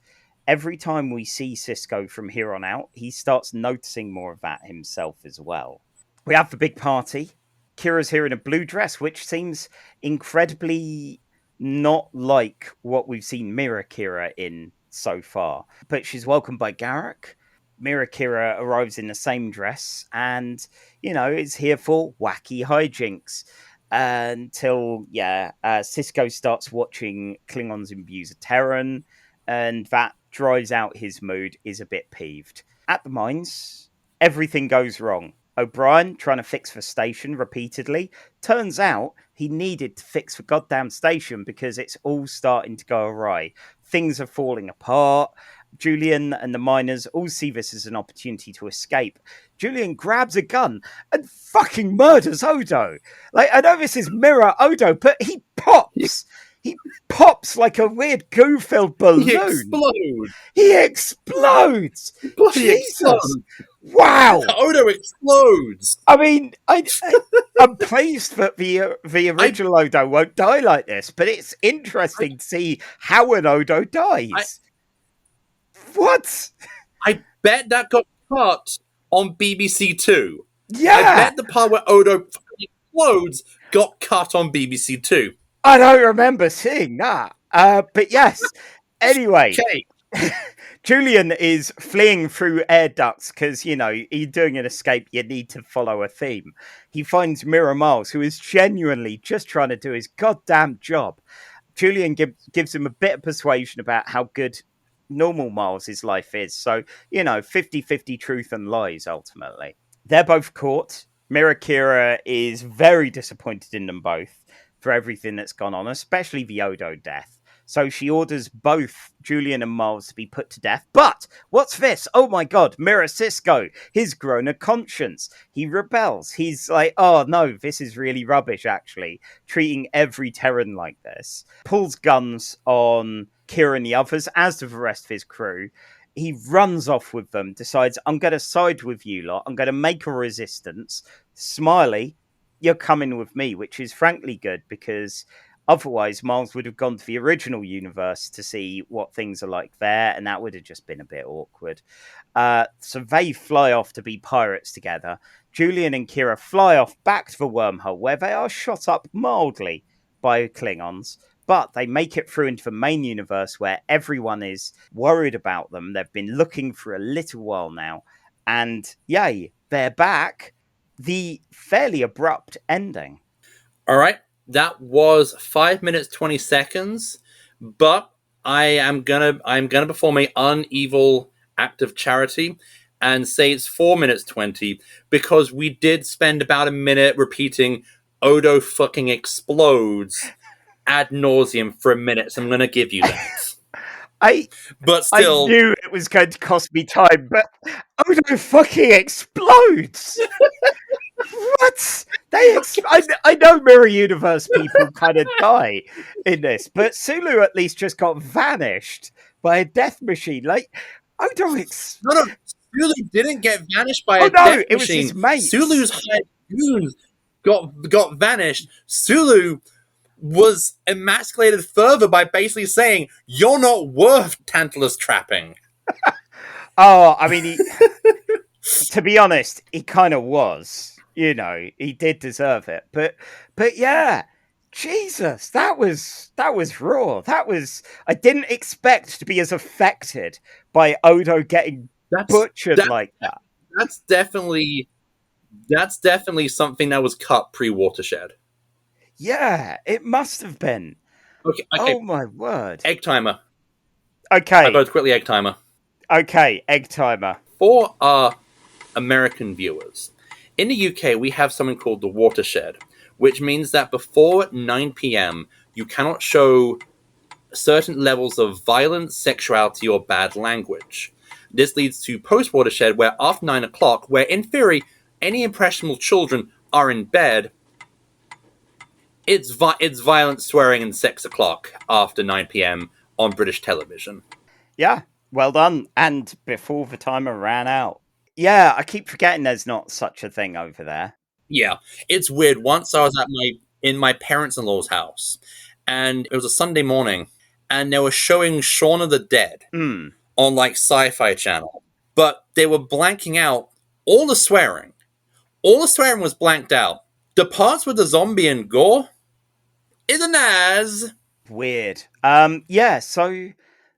every time we see Sisko from here on out, he starts noticing more of that himself as well. We have the big party. Kira's here in a blue dress, which seems incredibly not like what we've seen Mirror Kira in so far. But she's welcomed by Garak. Mirror Kira arrives in the same dress and, is here for wacky hijinks until, Sisko starts watching Klingons imbue a Terran, and that drives out his mood, is a bit peeved. At the mines, everything goes wrong. O'Brien trying to fix the station repeatedly. Turns out he needed to fix the goddamn station because it's all starting to go awry. Things are falling apart. Julian and the miners all see this as an opportunity to escape. Julian grabs a gun and fucking murders Odo. Like, I know this is mirror Odo, but he pops. He pops like a weird goo-filled balloon. He explodes. Bloody Jesus. explodes. Wow. Odo explodes. I mean, I'm pleased that the original Odo won't die like this, but it's interesting to see how an Odo dies. What? I bet that got cut on BBC Two. Yeah. I bet the part where Odo explodes got cut on BBC Two. I don't remember seeing that. But yes. Anyway. Okay. Julian is fleeing through air ducts because, you know, you're doing an escape, you need to follow a theme. He finds Mirror Miles, who is genuinely just trying to do his goddamn job. Julian gives him a bit of persuasion about how good normal Miles' life is. So, you know, 50-50 truth and lies, ultimately. They're both caught. Mirror Kira is very disappointed in them both for everything that's gone on, especially the Odo death. So she orders both Julian and Miles to be put to death. But what's this? Oh my God, Mirror Cisco. He's grown a conscience. He rebels. He's like, oh no, this is really rubbish, actually. Treating every Terran like this. Pulls guns on Kira and the others, as do the rest of his crew. He runs off with them, decides, I'm going to side with you lot. I'm going to make a resistance. Smiley, you're coming with me, which is frankly good because otherwise, Miles would have gone to the original universe to see what things are like there, and that would have just been a bit awkward. So they fly off to be pirates together. Julian and Kira fly off back to the wormhole, where they are shot up mildly by Klingons, but they make it through into the main universe, where everyone is worried about them. They've been looking for a little while now, and yay, they're back. The fairly abrupt ending. All right. That was 5 minutes 20 seconds, but I'm gonna perform a unevil act of charity and say it's 4 minutes 20 because we did spend about a minute repeating Odo fucking explodes ad nauseum for a minute, so I'm gonna give you that. But still, I knew it was going to cost me time, but Odo fucking explodes. What? I know Mirror Universe people kind of die in this, but Sulu at least just got vanished by a death machine. Like, Odo no, Sulu didn't get vanished by a death machine. It was his mate. Sulu's high goons got vanished. Sulu was emasculated further by basically saying, "You're not worth Tantalus trapping." Oh, I mean, to be honest, he kind of was. You know, he did deserve it. But yeah, Jesus, that was raw. I didn't expect to be as affected by Odo getting butchered like that. That's definitely something that was cut pre-Watershed. Yeah, it must have been. Okay. Oh my word. Egg timer. Okay. I got quickly egg timer. Okay, egg timer. For our American viewers, in the UK, we have something called the watershed, which means that before 9 p.m., you cannot show certain levels of violence, sexuality, or bad language. This leads to post-watershed, where after 9 o'clock, where in theory, any impressionable children are in bed, it's violent, swearing, and sex o'clock after 9 p.m. on British television. Yeah, well done. And before the timer ran out. Yeah, I keep forgetting there's not such a thing over there. Yeah, it's weird. Once I was in my parents-in-law's house, and it was a Sunday morning, and they were showing Shaun of the Dead on like Sci-Fi Channel, but they were blanking out all the swearing. All the swearing was blanked out. The parts with the zombie and gore isn't as weird. Yeah. So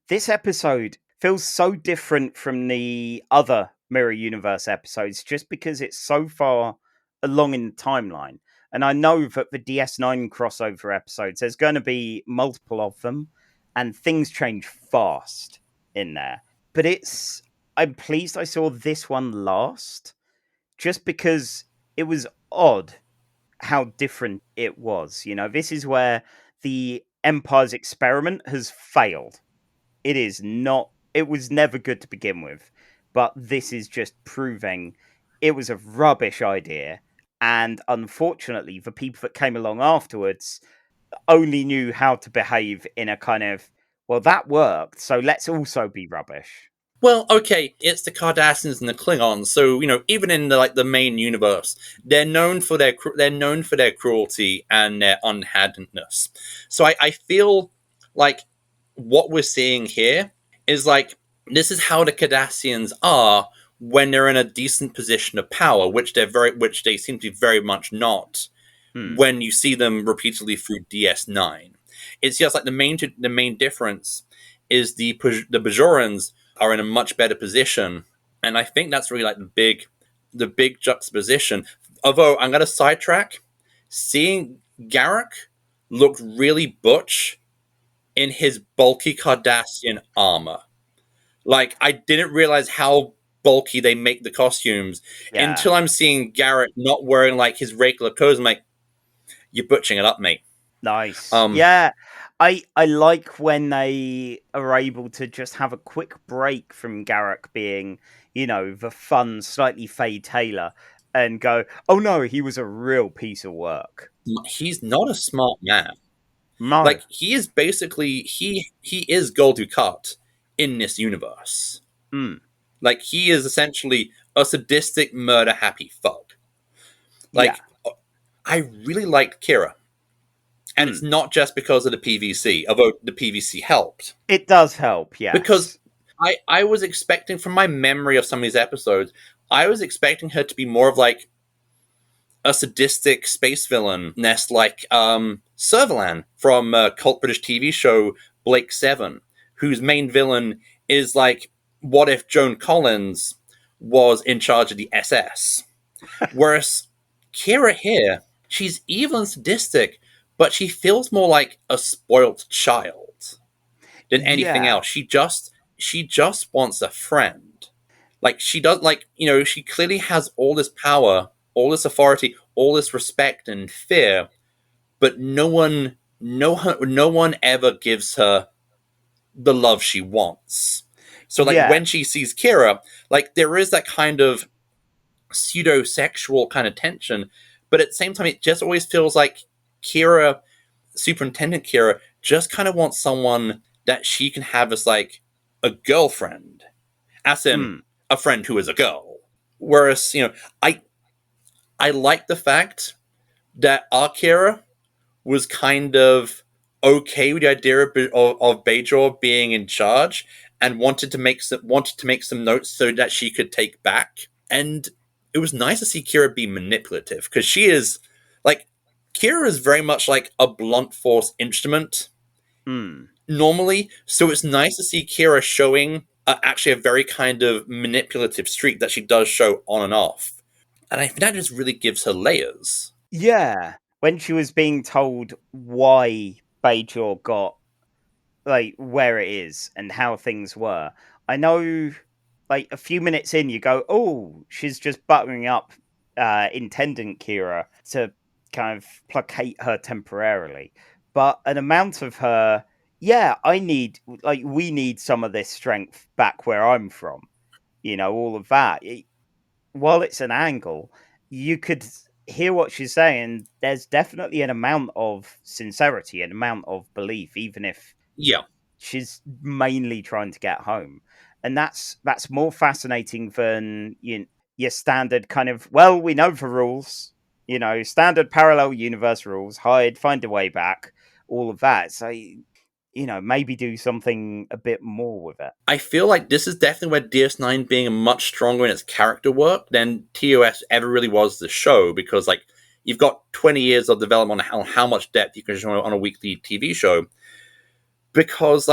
this episode feels so different from the other Mirror Universe episodes just because it's so far along in the timeline. And I know that the DS9 crossover episodes, there's going to be multiple of them, and things change fast. in there. But I'm pleased I saw this one last, just because it was odd how different it was. This is where the Empire's experiment has failed. It was never good to begin with, but this is just proving it was a rubbish idea. And unfortunately, the people that came along afterwards only knew how to behave in a kind of, well, that worked, so let's also be rubbish. Well, okay, it's the Cardassians and the Klingons, so even in the main universe, they're known for their cruelty and their unhandedness. So I feel like what we're seeing here is this is how the Cardassians are when they're in a decent position of power, which they seem to be very much not when you see them repeatedly through DS9. It's just like the main difference is the Bajorans are in a much better position, and I think that's really the big juxtaposition. Although I'm going to sidetrack, seeing Garrick look really butch in his bulky Cardassian armor. I didn't realize how bulky they make the costumes until I'm seeing Garrett not wearing his regular clothes. I'm like, you're butching it up, mate. Nice. Yeah. I like when they are able to just have a quick break from Garrick being, the fun, slightly Faye Taylor, and go, oh no, he was a real piece of work. He's not a smart man. No. He is basically, he is Gul Dukat in this universe. He is essentially a sadistic, murder-happy thug. I really liked Kira. And it's not just because of the PVC, although the PVC helped. It does help, yeah. Because I was expecting, from my memory of some of these episodes, I was expecting her to be more of a sadistic space villain, like Servalan from cult British TV show Blake 7, whose main villain is what if Joan Collins was in charge of the SS? Whereas Kira here, she's evil and sadistic, but she feels more like a spoilt child than anything else. She just wants a friend. She does, she clearly has all this power, all this authority, all this respect and fear, but no one ever gives her the love she wants. So when she sees Kira, there is that kind of pseudo-sexual kind of tension, but at the same time, it just always feels like Kira, Superintendent Kira, just kind of wants someone that she can have as a girlfriend, as in a friend who is a girl. Whereas, I like the fact that our Kira was kind of okay with the idea of Bajor being in charge and wanted to make some notes so that she could take back. And it was nice to see Kira be manipulative, because she is Kira is very much like a blunt force instrument normally, so it's nice to see Kira showing actually a very kind of manipulative streak that she does show on and off. And I think that just really gives her layers. Yeah. When she was being told why Bajor got where it is and how things were, I know a few minutes in you go, oh, she's just buttering up Intendant Kira to kind of placate her temporarily. But an amount of her, we need some of this strength back where I'm from. All of that. While it's an angle, you could hear what she's saying. There's definitely an amount of sincerity, an amount of belief, even if she's mainly trying to get home. And that's more fascinating than your standard kind of, well, we know the rules, standard parallel universe rules, hide, find a way back, all of that. So, maybe do something a bit more with it. I feel like this is definitely where DS9 being much stronger in its character work than TOS ever really was the show, because you've got 20 years of development on how much depth you can show on a weekly TV show, because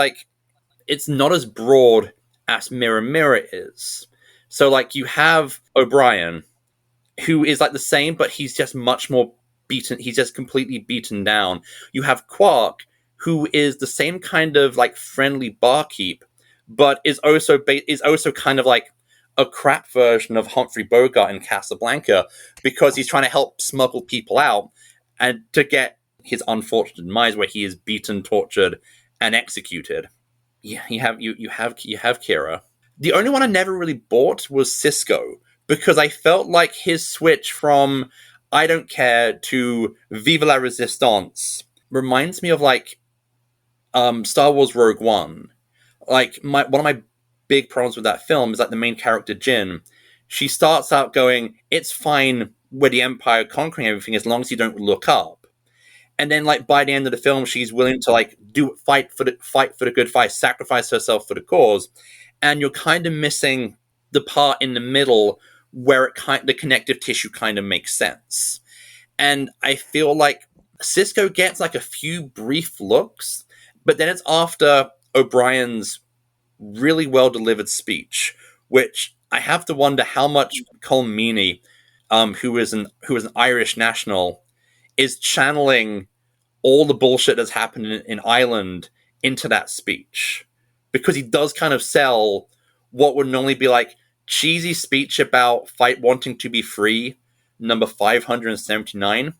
it's not as broad as Mirror Mirror is. So you have O'Brien, who is the same, but he's just much more beaten. He's just completely beaten down. You have Quark, who is the same kind of friendly barkeep, but is also kind of like a crap version of Humphrey Bogart in Casablanca, because he's trying to help smuggle people out and to get his unfortunate demise where he is beaten, tortured, and executed. Yeah, you have Kira. The only one I never really bought was Cisco, because I felt like his switch from I don't care to Vive la Resistance reminds me of like Star Wars Rogue One. Like one of my big problems with that film is that the main character Jyn, she starts out going, "It's fine with the Empire conquering everything as long as you don't look up." And then, like by the end of the film, she's willing to like fight for the good fight, sacrifice herself for the cause, and you're kind of missing the part in the middle where the connective tissue kind of makes sense. And I feel like Cisco gets like a few brief looks, but then it's after O'Brien's really well delivered speech, which I have to wonder how much Colm Meaney, who is an Irish national, is channeling all the bullshit that's happened in Ireland into that speech, because he does kind of sell what would normally be like cheesy speech about wanting to be free, number 579,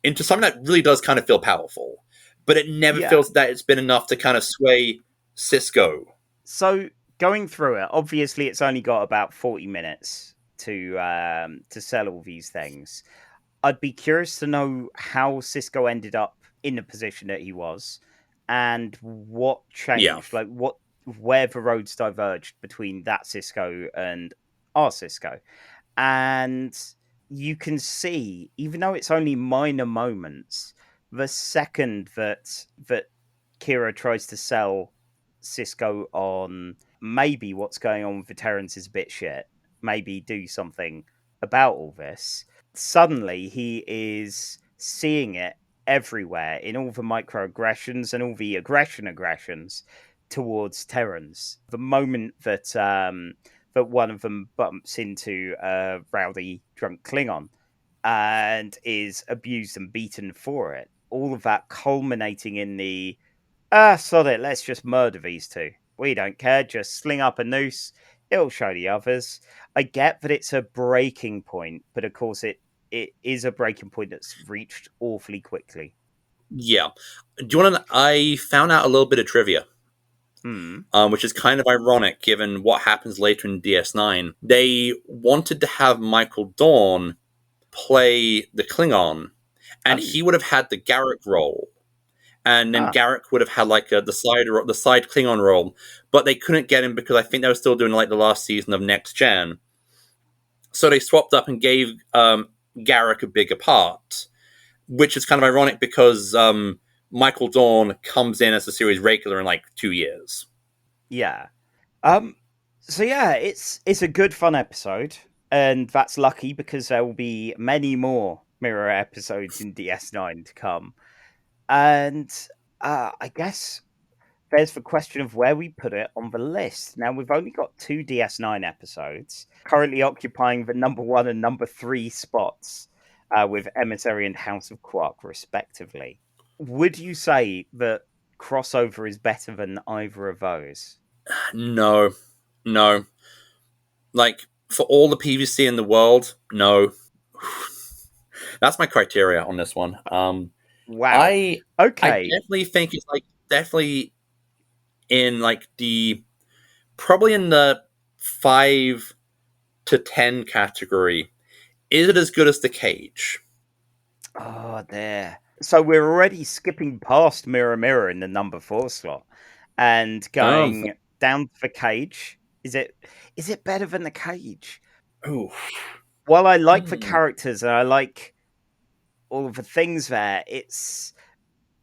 into something that really does kind of feel powerful, but it never feels that it's been enough to kind of sway Cisco. So going through it, obviously it's only got about 40 minutes to sell all these things. I'd be curious to know how Cisco ended up in the position that he was, and what changed, like where the roads diverged between that Cisco and our Cisco. And you can see, even though it's only minor moments, the second that Kira tries to sell Cisco on maybe what's going on with the Terrans is a bit shit, maybe do something about all this, suddenly he is seeing it everywhere in all the microaggressions and all the aggressions towards Terrans. The moment that that one of them bumps into a rowdy drunk Klingon and is abused and beaten for it, all of that culminating in the sod it, let's just murder these two. We don't care, just sling up a noose, it'll show the others. I get that it's a breaking point, but of course it is a breaking point that's reached awfully quickly. Yeah. Do you want to... I found out a little bit of trivia, which is kind of ironic given what happens later in DS9. They wanted to have Michael Dorn play the Klingon, and he would have had the Garrick role. And then Garrick would have had like the side Klingon role, but they couldn't get him because I think they were still doing like the last season of Next Gen. So they swapped up and gave Garrick a bigger part, which is kind of ironic because Michael Dorn comes in as a series regular in like 2 years. Yeah. So yeah, it's a good fun episode, and that's lucky because there will be many more Mirror episodes in DS9 to come. And I guess there's the question of where we put it on the list. Now, we've only got 2 DS9 episodes, currently occupying the number 1 and number 3 spots, with Emissary and House of Quark, respectively. Would you say that crossover is better than either of those? No. Like, for all the PVC in the world, no. That's my criteria on this one. Wow. I definitely think it's like definitely in like probably in the 5 to 10 category. Is it as good as The Cage? Oh, there. So we're already skipping past Mirror Mirror in the number 4 slot and going down to The Cage. Is it better than The Cage? Oh, While I like the characters and I like all of the things there, it's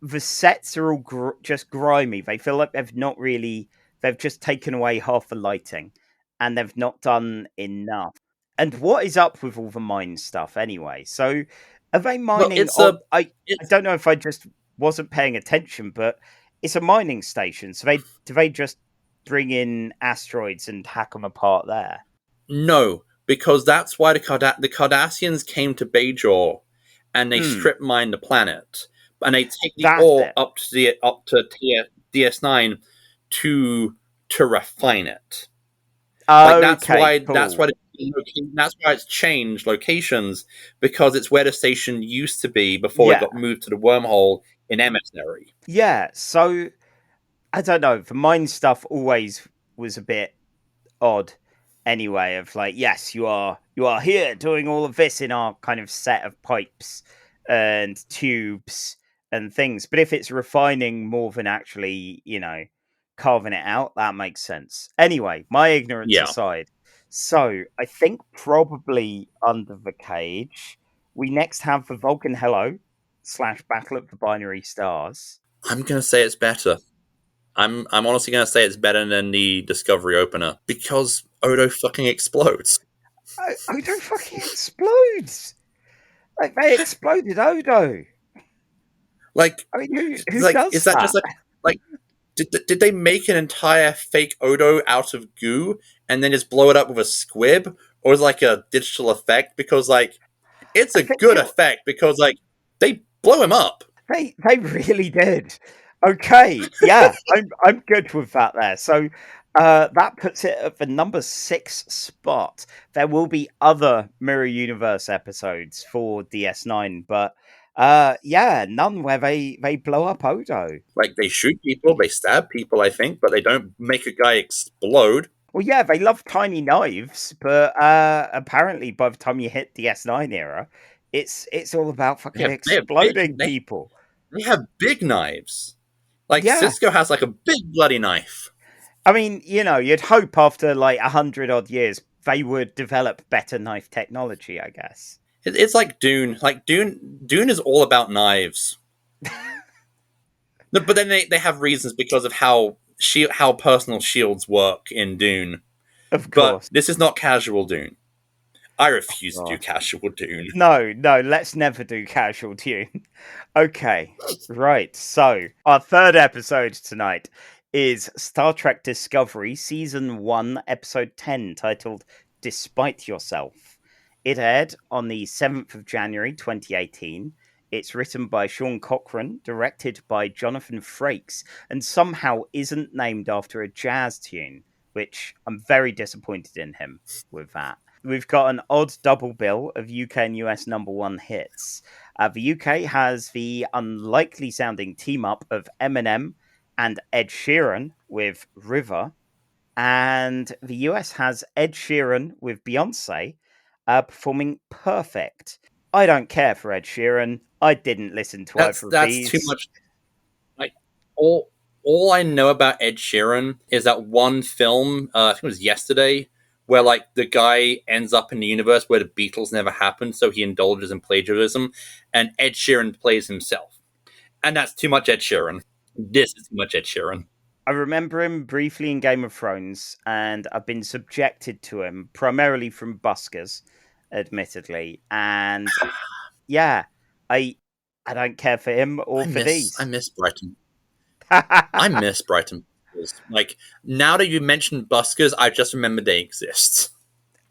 the sets are all just grimy. They feel like they've just taken away half the lighting and they've not done enough. And what is up with all the mine stuff anyway? So are they mining? I don't know if I just wasn't paying attention, but it's a mining station. So do they just bring in asteroids and hack them apart there? No, because that's why the Cardassians came to Bajor and they strip mine the planet, and they take the ore up to DS9 to to refine it. That's Okay, why cool. that's why it's changed locations, because it's where the station used to be before it got moved to the wormhole in Emissary. Yeah, so I don't know. The mine stuff always was a bit odd anyway, of like, yes, you are here doing all of this in our kind of set of pipes and tubes and things. But if it's refining more than actually, carving it out, that makes sense. Anyway, my ignorance aside, so I think probably under the cage, we next have the Vulcan Hello / Battle of the Binary Stars. I'm gonna say it's better. I'm honestly gonna say it's better than the Discovery opener, because Odo fucking explodes. Odo fucking explodes. Like, they exploded Odo. Like, I mean, who like, does is that just like did they make an entire fake Odo out of goo and then just blow it up with a squib, or is it like a digital effect? Because like, it's a good effect, because like, they blow him up. They really did. Okay, yeah, I'm good with that there. So that puts it at the number 6 spot. There will be other Mirror Universe episodes for DS9, but none where they blow up Odo. Like, they shoot people, they stab people, I think, but they don't make a guy explode. Well, yeah, they love tiny knives, but apparently by the time you hit DS9 era, it's all about fucking exploding people. They have big knives. Like, Cisco has like a big bloody knife. I mean, you'd hope after like 100 odd years they would develop better knife technology, I guess. It's like Dune. Like, Dune is all about knives. No, but then they have reasons because of how personal shields work in Dune. Of course. But this is not casual Dune. I refuse to do casual Dune. No, let's never do casual Dune. Okay, right. So, our third episode tonight is Star Trek Discovery, Season 1, Episode 10, titled Despite Yourself. It aired on the 7th of January, 2018. It's written by Sean Cochran, directed by Jonathan Frakes, and somehow isn't named after a jazz tune, which I'm very disappointed in him with that. We've got an odd double bill of UK and US number 1 hits. The UK has the unlikely sounding team up of Eminem and Ed Sheeran with River. And the US has Ed Sheeran with Beyonce performing Perfect. I don't care for Ed Sheeran. I didn't listen to either of these. That's too much. Like, all I know about Ed Sheeran is that one film, I think it was Yesterday, where like the guy ends up in the universe where the Beatles never happened, so he indulges in plagiarism, and Ed Sheeran plays himself. And that's too much Ed Sheeran. This is too much Ed Sheeran. I remember him briefly in Game of Thrones, and I've been subjected to him primarily from buskers, admittedly. And yeah, I don't care for him or for these. I miss Brighton. I miss Brighton. Like, now that you mentioned buskers, I just remember they exist.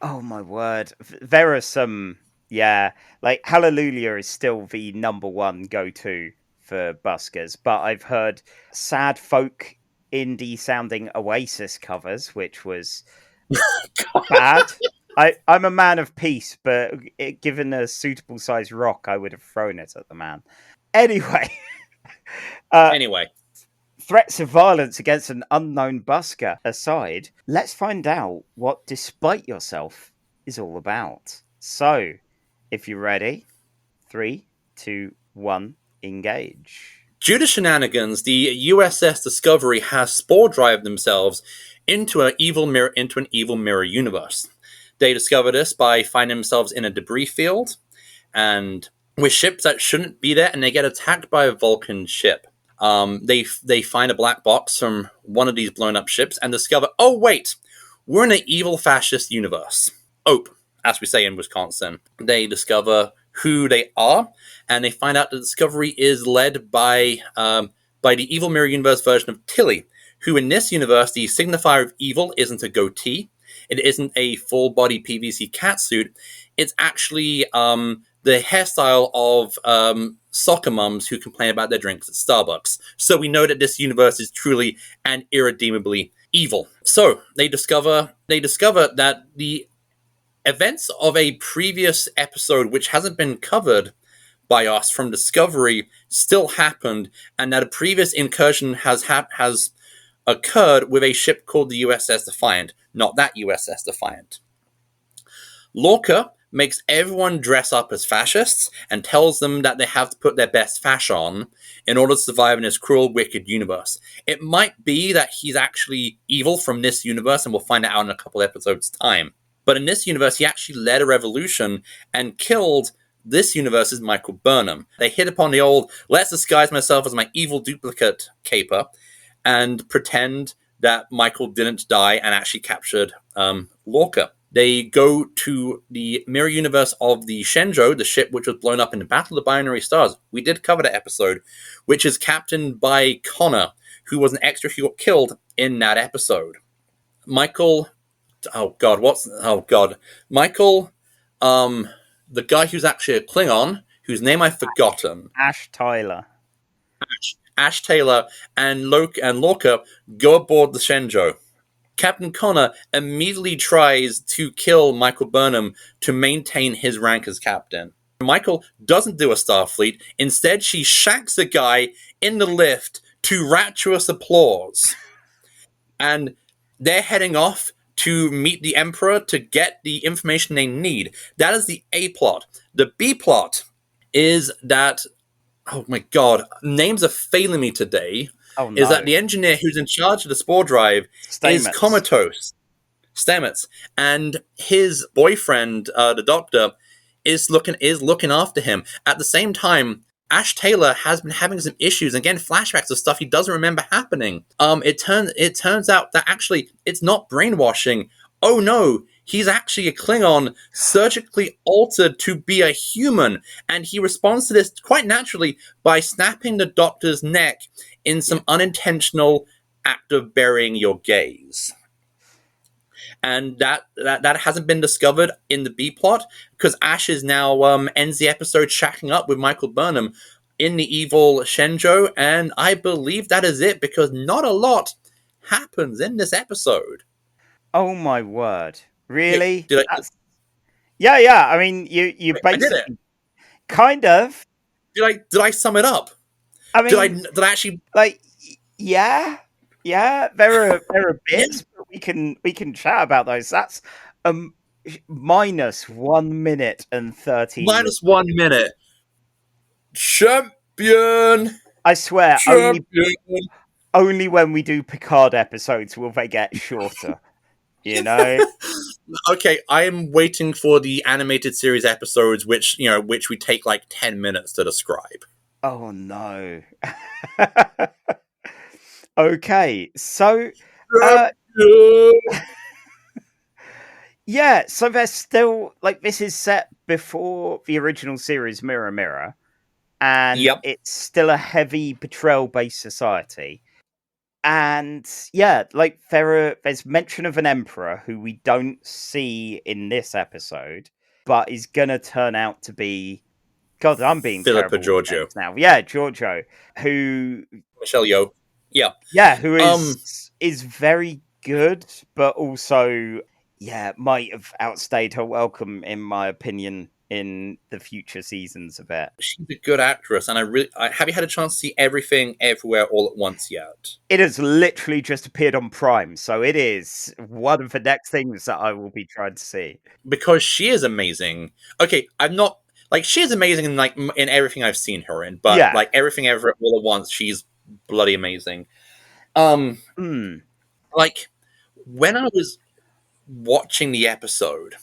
Oh my word. There are some, like Hallelujah is still the number 1 go-to for buskers, but I've heard sad folk indie sounding Oasis covers, which was bad. I'm a man of peace, but given a suitable size rock, I would have thrown it at the man. Anyway. Threats of violence against an unknown busker aside, let's find out what Despite Yourself is all about. So, if you're ready, 3, 2, 1, engage. Due to shenanigans, the USS Discovery has spore drive themselves into an evil mirror universe. They discover this by finding themselves in a debris field, and with ships that shouldn't be there, and they get attacked by a Vulcan ship. They find a black box from one of these blown up ships and discover, oh wait, we're in an evil fascist universe. Ope, as we say in Wisconsin. They discover who they are, and they find out the Discovery is led by the evil mirror universe version of Tilly, who in this universe, the signifier of evil isn't a goatee, it isn't a full body PVC catsuit, it's actually the hairstyle of soccer mums who complain about their drinks at Starbucks. So we know that this universe is truly and irredeemably evil. So they discover that the events of a previous episode, which hasn't been covered by us from Discovery, still happened, and that a previous incursion has occurred with a ship called the USS Defiant, not that USS Defiant. Lorca makes everyone dress up as fascists and tells them that they have to put their best fash on in order to survive in this cruel, wicked universe. It might be that he's actually evil from this universe, and we'll find out in a couple episodes' time. But in this universe, he actually led a revolution and killed this universe's Michael Burnham. They hit upon the old, let's disguise myself as my evil duplicate caper and pretend that Michael didn't die and actually captured Lorca. They go to the mirror universe of the Shenzhou, the ship which was blown up in the Battle of the Binary Stars. We did cover that episode, which is captained by Connor, who was an extra who got killed in that episode. Michael, Michael, the guy who's actually a Klingon, whose name I've forgotten. Ash Tyler. Ash Taylor and Lorca go aboard the Shenzhou. Captain Connor immediately tries to kill Michael Burnham to maintain his rank as captain. Michael doesn't do a Starfleet. Instead, she shacks the guy in the lift to rapturous applause. And they're heading off to meet the Emperor to get the information they need. That is the A plot. The B plot is that, oh my god, names are failing me today. Oh, no. Is that the engineer who's in charge of the spore drive is comatose. Stamets. And his boyfriend, the doctor, is looking after him. At the same time, Ash Taylor has been having some issues. Again, flashbacks of stuff he doesn't remember happening. It turns out that actually it's not brainwashing. Oh no, he's actually a Klingon surgically altered to be a human, and he responds to this quite naturally by snapping the doctor's neck in some unintentional act of burying your gaze. And that hasn't been discovered in the B plot, because Ash is now ends the episode shacking up with Michael Burnham in the evil Shenzhou, and I believe that is it, because not a lot happens in this episode. Oh my word! Really? Yeah. I mean, you basically kind of. Did I sum it up? I mean, did I actually yeah. There are bits, but we can chat about those. That's minus 1 minute and 30. Minus 1 minute. Champion. I swear, Champion. only when we do Picard episodes will they get shorter. You know. Okay, I am waiting for the animated series episodes, which we take like 10 minutes to describe. Oh no. Okay, so yeah, so there's still this is set before the original series Mirror Mirror, and it's still a heavy patrol-based society. And yeah, there's mention of an emperor who we don't see in this episode, but is gonna turn out to be, God, I'm being Philippa Giorgio now. Yeah, Giorgio, who Michelle Yeoh. Yeah, who is very good, but also might have outstayed her welcome, in my opinion, in the future seasons a bit. She's a good actress, and have you had a chance to see Everything Everywhere All at Once yet? It has literally just appeared on Prime, so it is one of the next things that I will be trying to see. Because she is amazing. Okay, I'm not she is amazing in everything I've seen her in, but Everything Everywhere All at Once, she's bloody amazing. When I was watching the episode,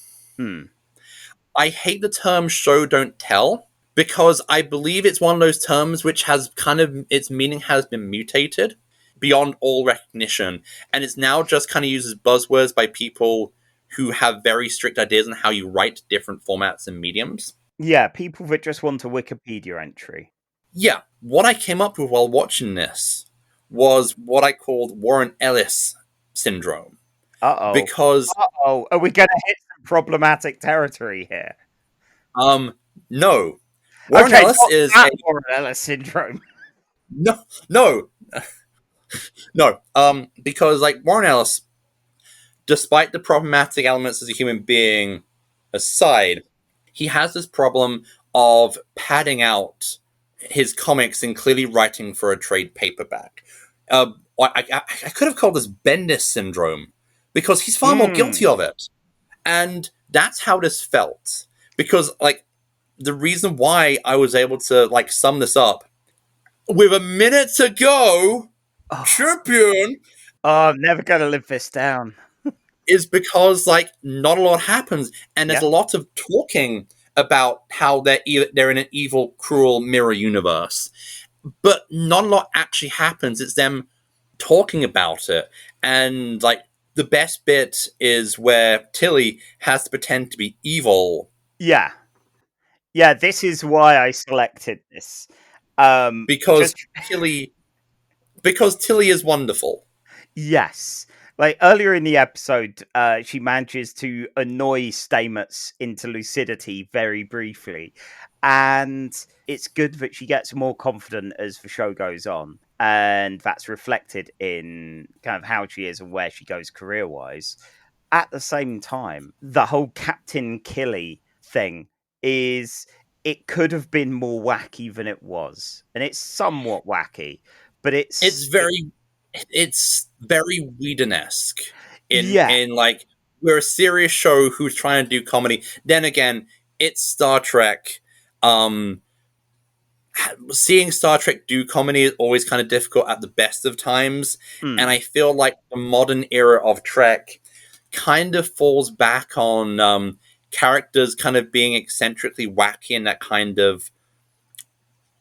I hate the term show don't tell, because I believe it's one of those terms which has kind of, its meaning has been mutated beyond all recognition, and it's now just kind of used as buzzwords by people who have very strict ideas on how you write different formats and mediums. Yeah, people that just want a Wikipedia entry. Yeah. What I came up with while watching this was what I called Warren Ellis syndrome. Uh-oh. Because... Uh-oh. Are we going to hit some problematic territory here? No. Warren Ellis is Warren Ellis syndrome. No. No, because like Warren Ellis, despite the problematic elements as a human being aside, he has this problem of padding out his comics and clearly writing for a trade paperback. I could have called this Bendis Syndrome because he's far more guilty of it. And that's how this felt. Because, like, the reason why I was able to, like, sum this up with a minute to go, champion, I'm never going to live this down. is because, like, not a lot happens. And there's a lot of talking about how they're in an evil, cruel mirror universe. But not a lot actually happens. It's them talking about it. And, like, the best bit is where Tilly has to pretend to be evil. Yeah. Yeah, this is why I selected this. Because Tilly is wonderful. Yes. Like earlier in the episode, she manages to annoy Stamets into lucidity very briefly. And it's good that she gets more confident as the show goes on. And that's reflected in kind of how she is and where she goes career-wise. At the same time, the whole Captain Killy thing is... It could have been more wacky than it was. And it's somewhat wacky. But it's very Whedon-esque in like, we're a serious show who's trying to do comedy. Then again, it's Star Trek. Seeing Star Trek do comedy is always kind of difficult at the best of times. And I feel like the modern era of Trek kind of falls back on characters kind of being eccentrically wacky in that kind of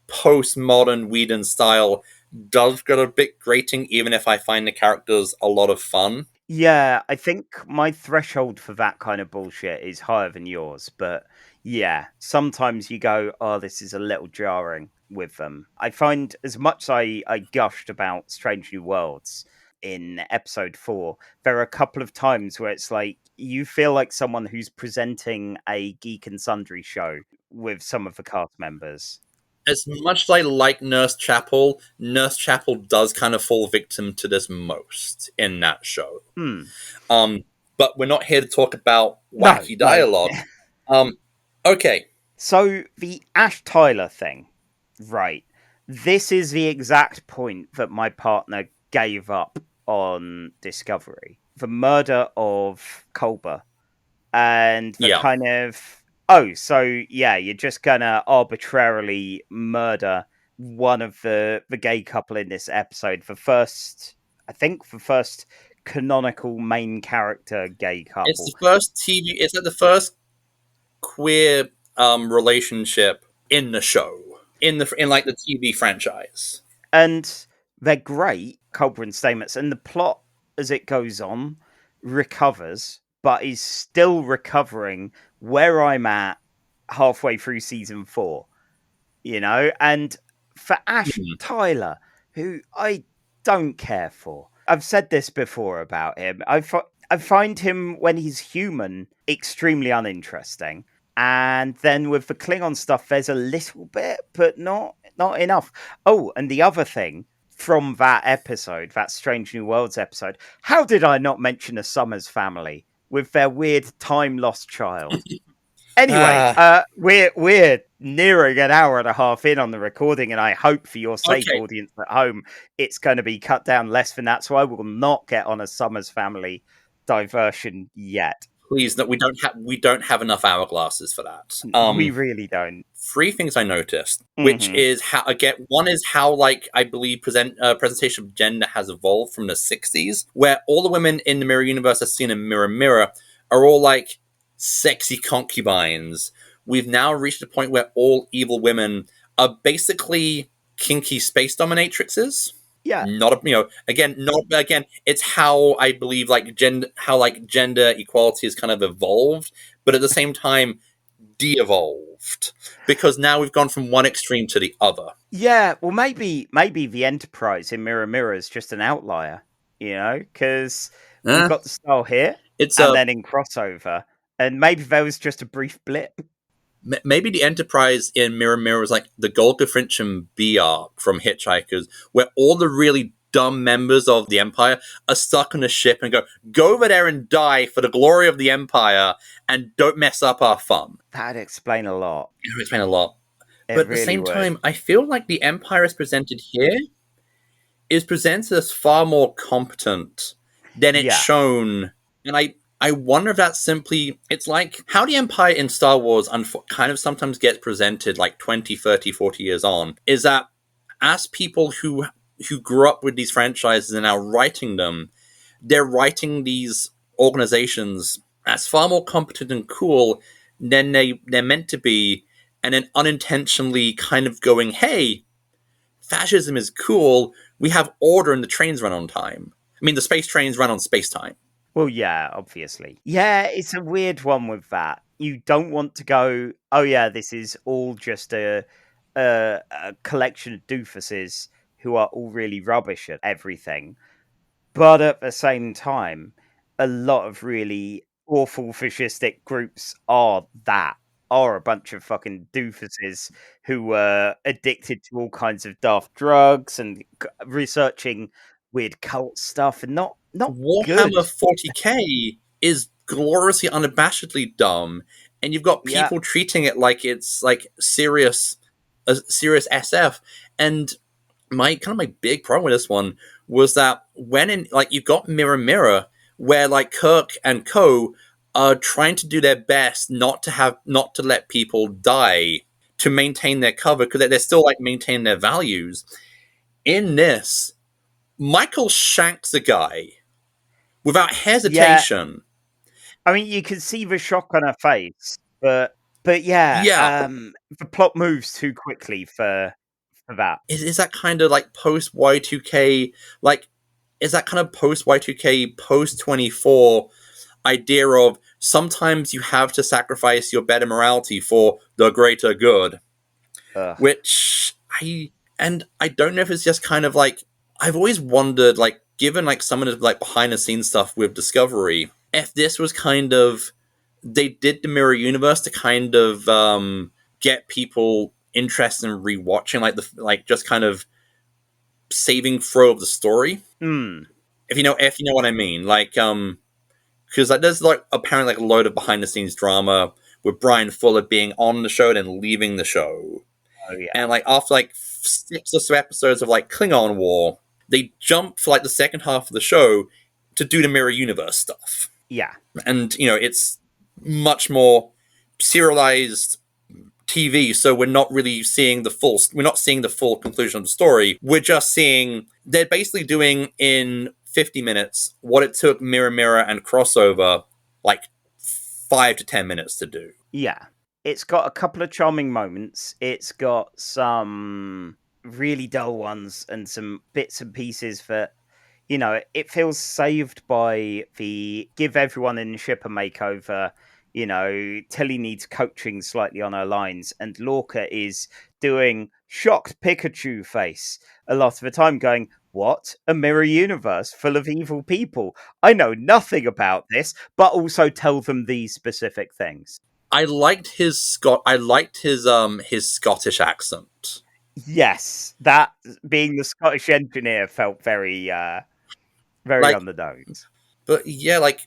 postmodern Whedon style does get a bit grating, even if I find the characters a lot of fun. Yeah, I think my threshold for that kind of bullshit is higher than yours, but yeah, sometimes you go, oh, this is a little jarring with them. I find as much as I gushed about Strange New Worlds in episode 4, there are a couple of times where it's like, you feel like someone who's presenting a Geek and Sundry show with some of the cast members. As much as I like Nurse Chapel does kind of fall victim to this most in that show. But we're not here to talk about wacky dialogue. Okay. So the Ash Tyler thing, right? This is the exact point that my partner gave up on Discovery. The murder of Culber. And the kind of... Oh, so yeah, you're just gonna arbitrarily murder one of the gay couple in this episode. The first canonical main character gay couple. It's like the first queer relationship in the show, in like the TV franchise. And they're great, Culber and Stamets, and the plot as it goes on recovers, but is still recovering where I'm at halfway through season 4, you know? And for Ash Tyler, who I don't care for, I've said this before about him, I find him, when he's human, extremely uninteresting. And then with the Klingon stuff, there's a little bit, but not enough. Oh, and the other thing from that episode, that Strange New Worlds episode, how did I not mention a Summers family with their weird time-lost child? Anyway, we're nearing an hour and a half in on the recording, and I hope for your sake, audience at home, it's going to be cut down less than that, so I will not get on a Summers family diversion yet. Please, no, we don't have enough hourglasses for that. We really don't. 3 things I noticed, which is how, again, one is how, like, I believe presentation of gender has evolved from the 60s, where all the women in the Mirror Universe as seen in Mirror Mirror are all like sexy concubines. We've now reached a point where all evil women are basically kinky space dominatrixes. Yeah. Again, it's how I believe gender equality has kind of evolved, but at the same time de-evolved, because now we've gone from one extreme to the other. Yeah, well, maybe the Enterprise in Mirror Mirror is just an outlier, you know, because we've got the style here, then in crossover, and maybe there was just a brief blip. Maybe the Enterprise in Mirror Mirror was like the Golga Frincham B arc from Hitchhikers, where all the really dumb members of the Empire are stuck on a ship and go over there and die for the glory of the Empire and don't mess up our fun. That'd explain a lot. It would explain a lot. It But at the really same would. time, I feel like the Empire is presented here is presented as far more competent than it's shown. And I wonder if that's simply, it's like how the Empire in Star Wars kind of sometimes gets presented like 20, 30, 40 years on, is that as people who grew up with these franchises and are now writing them, they're writing these organizations as far more competent and cool than they're meant to be, and then unintentionally kind of going, hey, fascism is cool, we have order and the trains run on time. I mean, the space trains run on space time. Well, yeah, obviously. Yeah, it's a weird one with that. You don't want to go, oh yeah, this is all just a collection of doofuses who are all really rubbish at everything. But at the same time, a lot of really awful fascistic groups are a bunch of fucking doofuses who were addicted to all kinds of daft drugs and researching weird cult stuff and not Warhammer good. 40k is gloriously unabashedly dumb, and you've got people treating it like it's like serious SF. And my big problem with this one was that when you've got Mirror Mirror, where like Kirk and co are trying to do their best not to let people die to maintain their cover because they're still like maintaining their values. In this, Michael shanks a guy without hesitation. I mean, you can see the shock on her face, but yeah, the plot moves too quickly for that. Is that kind of like post Y2K, like is that kind of post Y2K, post 24 idea of sometimes you have to sacrifice your better morality for the greater good? Which I don't know if it's just kind of like, I've always wondered, like, given like some of the like behind the scenes stuff with Discovery, if this was kind of, they did the Mirror Universe to kind of get people interested in rewatching like just kind of saving throw of the story. If you know what I mean, like because like there's like apparently like a load of behind the scenes drama with Brian Fuller being on the show and then leaving the show. And like after like 6 or so episodes of like Klingon War, they jump for like the second half of the show to do the Mirror Universe stuff. Yeah. And it's much more serialized TV, so we're not seeing the full conclusion of the story. We're just seeing they're basically doing in 50 minutes what it took Mirror Mirror and Crossover like 5 to 10 minutes to do. Yeah. It's got a couple of charming moments. It's got some really dull ones and some bits and pieces that, it feels saved by the give everyone in the ship a makeover. Tilly needs coaching slightly on her lines, and Lorca is doing shocked Pikachu face a lot of the time, going, what? A mirror universe full of evil people? I know nothing about this, but also tell them these specific things. I liked his Scottish accent. Yes, that being the Scottish engineer felt very like, on the nose. But yeah, like,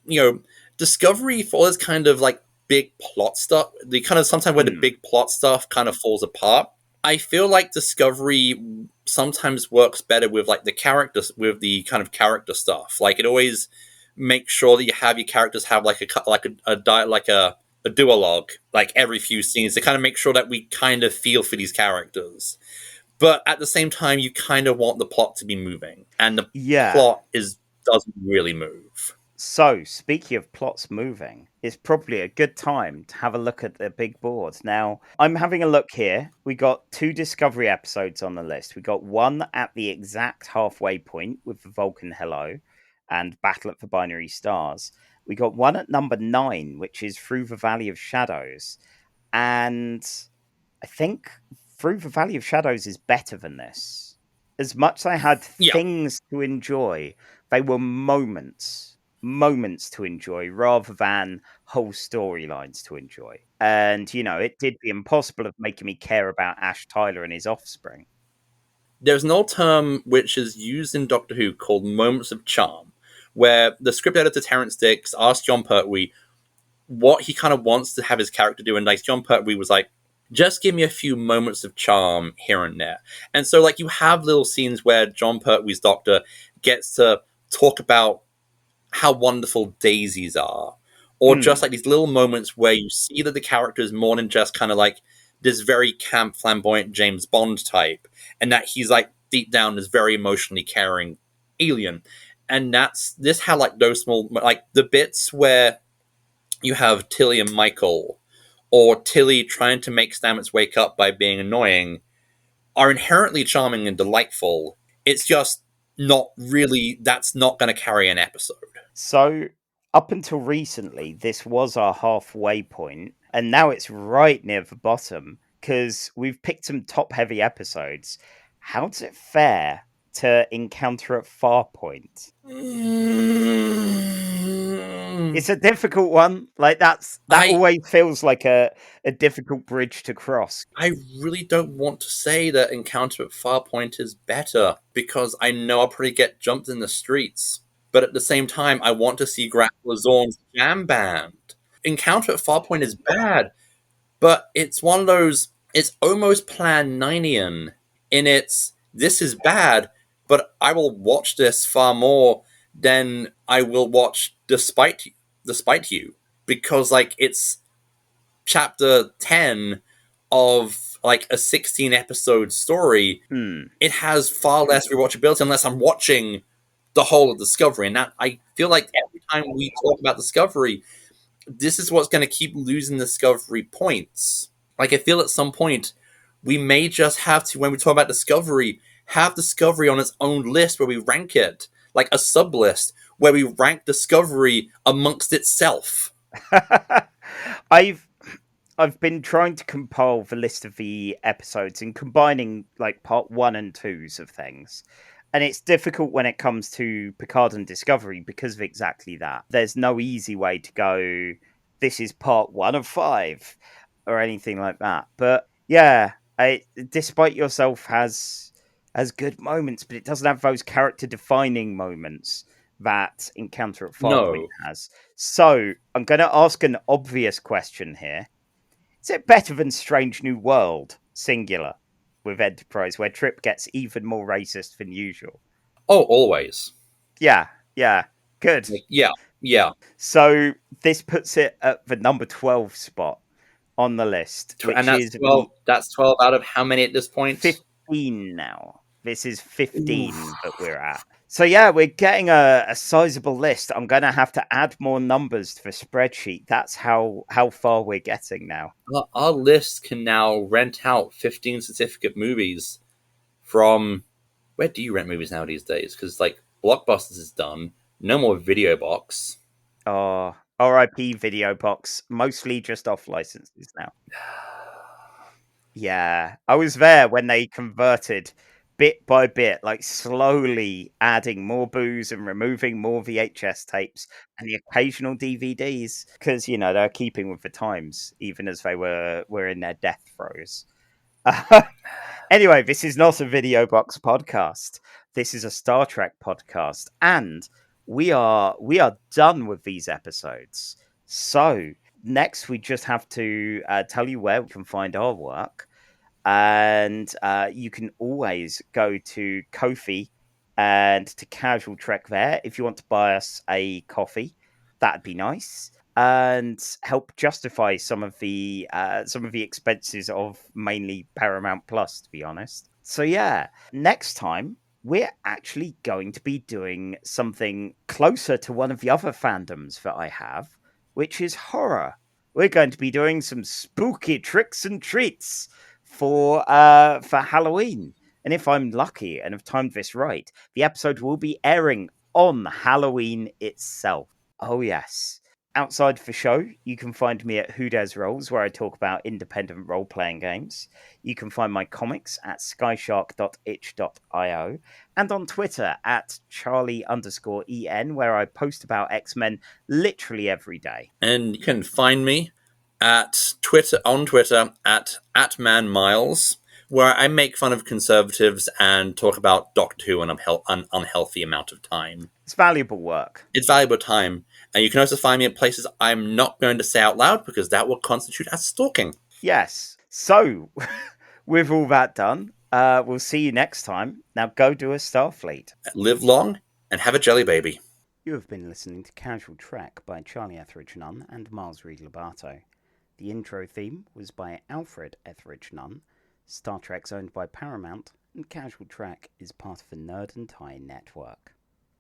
Discovery falls kind of like big plot stuff. The kind of sometimes where the big plot stuff kind of falls apart. I feel like Discovery sometimes works better with like the characters, with the kind of character stuff. Like it always makes sure that you have your characters have like a duologue like every few scenes to kind of make sure that we kind of feel for these characters. But at the same time, you kind of want the plot to be moving, and the plot doesn't really move. So, speaking of plots moving, it's probably a good time to have a look at the big board. Now, I'm having a look here. We got 2 Discovery episodes on the list. We got one at the exact halfway point with the Vulcan Hello and Battle at the Binary Stars. We got one at number 9, which is Through the Valley of Shadows. And I think Through the Valley of Shadows is better than this. As much as I had things to enjoy, they were moments to enjoy rather than whole storylines to enjoy. And, it did the impossible of making me care about Ash Tyler and his offspring. there's an old term which is used in Doctor Who called moments of charm, where the script editor Terrence Dicks asked John Pertwee what he kind of wants to have his character do, and like John Pertwee was like, just give me a few moments of charm here and there. And so like you have little scenes where John Pertwee's Doctor gets to talk about how wonderful daisies are, or just like these little moments where you see that the character is more than just kind of like this very camp, flamboyant James Bond type, and that he's like deep down this very emotionally caring alien. And that's this how like those small, like the bits where you have Tilly and Michael, or Tilly trying to make Stamets wake up by being annoying, are inherently charming and delightful. It's just not really, that's not going to carry an episode. So, up until recently, this was our halfway point, and now it's right near the bottom, because we've picked some top-heavy episodes. How does it fare to Encounter at Farpoint? It's a difficult one. Like, that always feels like a difficult bridge to cross. I really don't want to say that Encounter at Farpoint is better, because I know I'll probably get jumped in the streets. But at the same time, I want to see Grappler Zorn's jam band. Encounter at Farpoint is bad, but it's one of those, it's almost Plan 9ian in its, this is bad, but I will watch this far more than I will watch Despite You. Because, like, it's chapter 10 of, like, a 16-episode story. It has far less rewatchability unless I'm watching the whole of Discovery, and that I feel like every time we talk about Discovery, this is what's going to keep losing Discovery points. Like, I feel at some point we may just have to, when we talk about Discovery, have Discovery on its own list where we rank it, like a sub list where we rank Discovery amongst itself. I've been trying to compile the list of the episodes and combining like part 1 and 2s of things. And it's difficult when it comes to Picard and Discovery because of exactly that. There's no easy way to go, this is part 1 of 5 or anything like that. But yeah, Despite Yourself has good moments, but it doesn't have those character-defining moments that Encounter at Farpoint has. So I'm going to ask an obvious question here. Is it better than Strange New World, singular, with Enterprise, where Trip gets even more racist than usual? Oh, always. Yeah, good. Yeah. So this puts it at the number 12 spot on the list, which and that's is 12. That's 12 out of how many at this point? 15 now. This is 15 that we're at. So yeah, we're getting a sizable list. I'm going to have to add more numbers to the spreadsheet. That's how far we're getting now. Our list can now rent out 15 certificate movies from... Where do you rent movies now these days? Because, like, Blockbusters is done. No more Video Box. Oh, R.I.P. Video Box. Mostly just off licenses now. Yeah, I was there when they converted bit by bit, like slowly adding more booze and removing more VHS tapes and the occasional DVDs because, you know, they're keeping with the times, even as they were in their death throes. Anyway, this is not a Video Box podcast. This is a Star Trek podcast, and we are done with these episodes. So next, we just have to tell you where we can find our work. And you can always go to Ko-fi and to Casual Trek there if you want to buy us a coffee. That'd be nice, and help justify some of the expenses of mainly Paramount Plus, to be honest. So yeah, next time we're actually going to be doing something closer to one of the other fandoms that I have, which is horror. We're going to be doing some spooky tricks and treats for Halloween. And if I'm lucky and have timed this right, the episode will be airing on Halloween itself. Oh, yes. Outside the show, you can find me at Who Dares Rolls, where I talk about independent role-playing games. You can find my comics at skyshark.itch.io and on Twitter at Charlie_EN, where I post about X-Men literally every day. And you can find me on Twitter at @manmiles, where I make fun of conservatives and talk about Doctor Who an unhealthy amount of time. It's valuable work. It's valuable time. And you can also find me at places I'm not going to say out loud because that will constitute as stalking. Yes. So, with all that done, we'll see you next time. Now go do a Starfleet. Live long and have a jelly baby. You have been listening to Casual Trek by Charlie Etheridge-Nunn and Miles Reid-Lobatto. The intro theme was by Alfred Etheridge-Nunn. Star Trek's owned by Paramount, and Casual Trek is part of the Nerd and Tie network.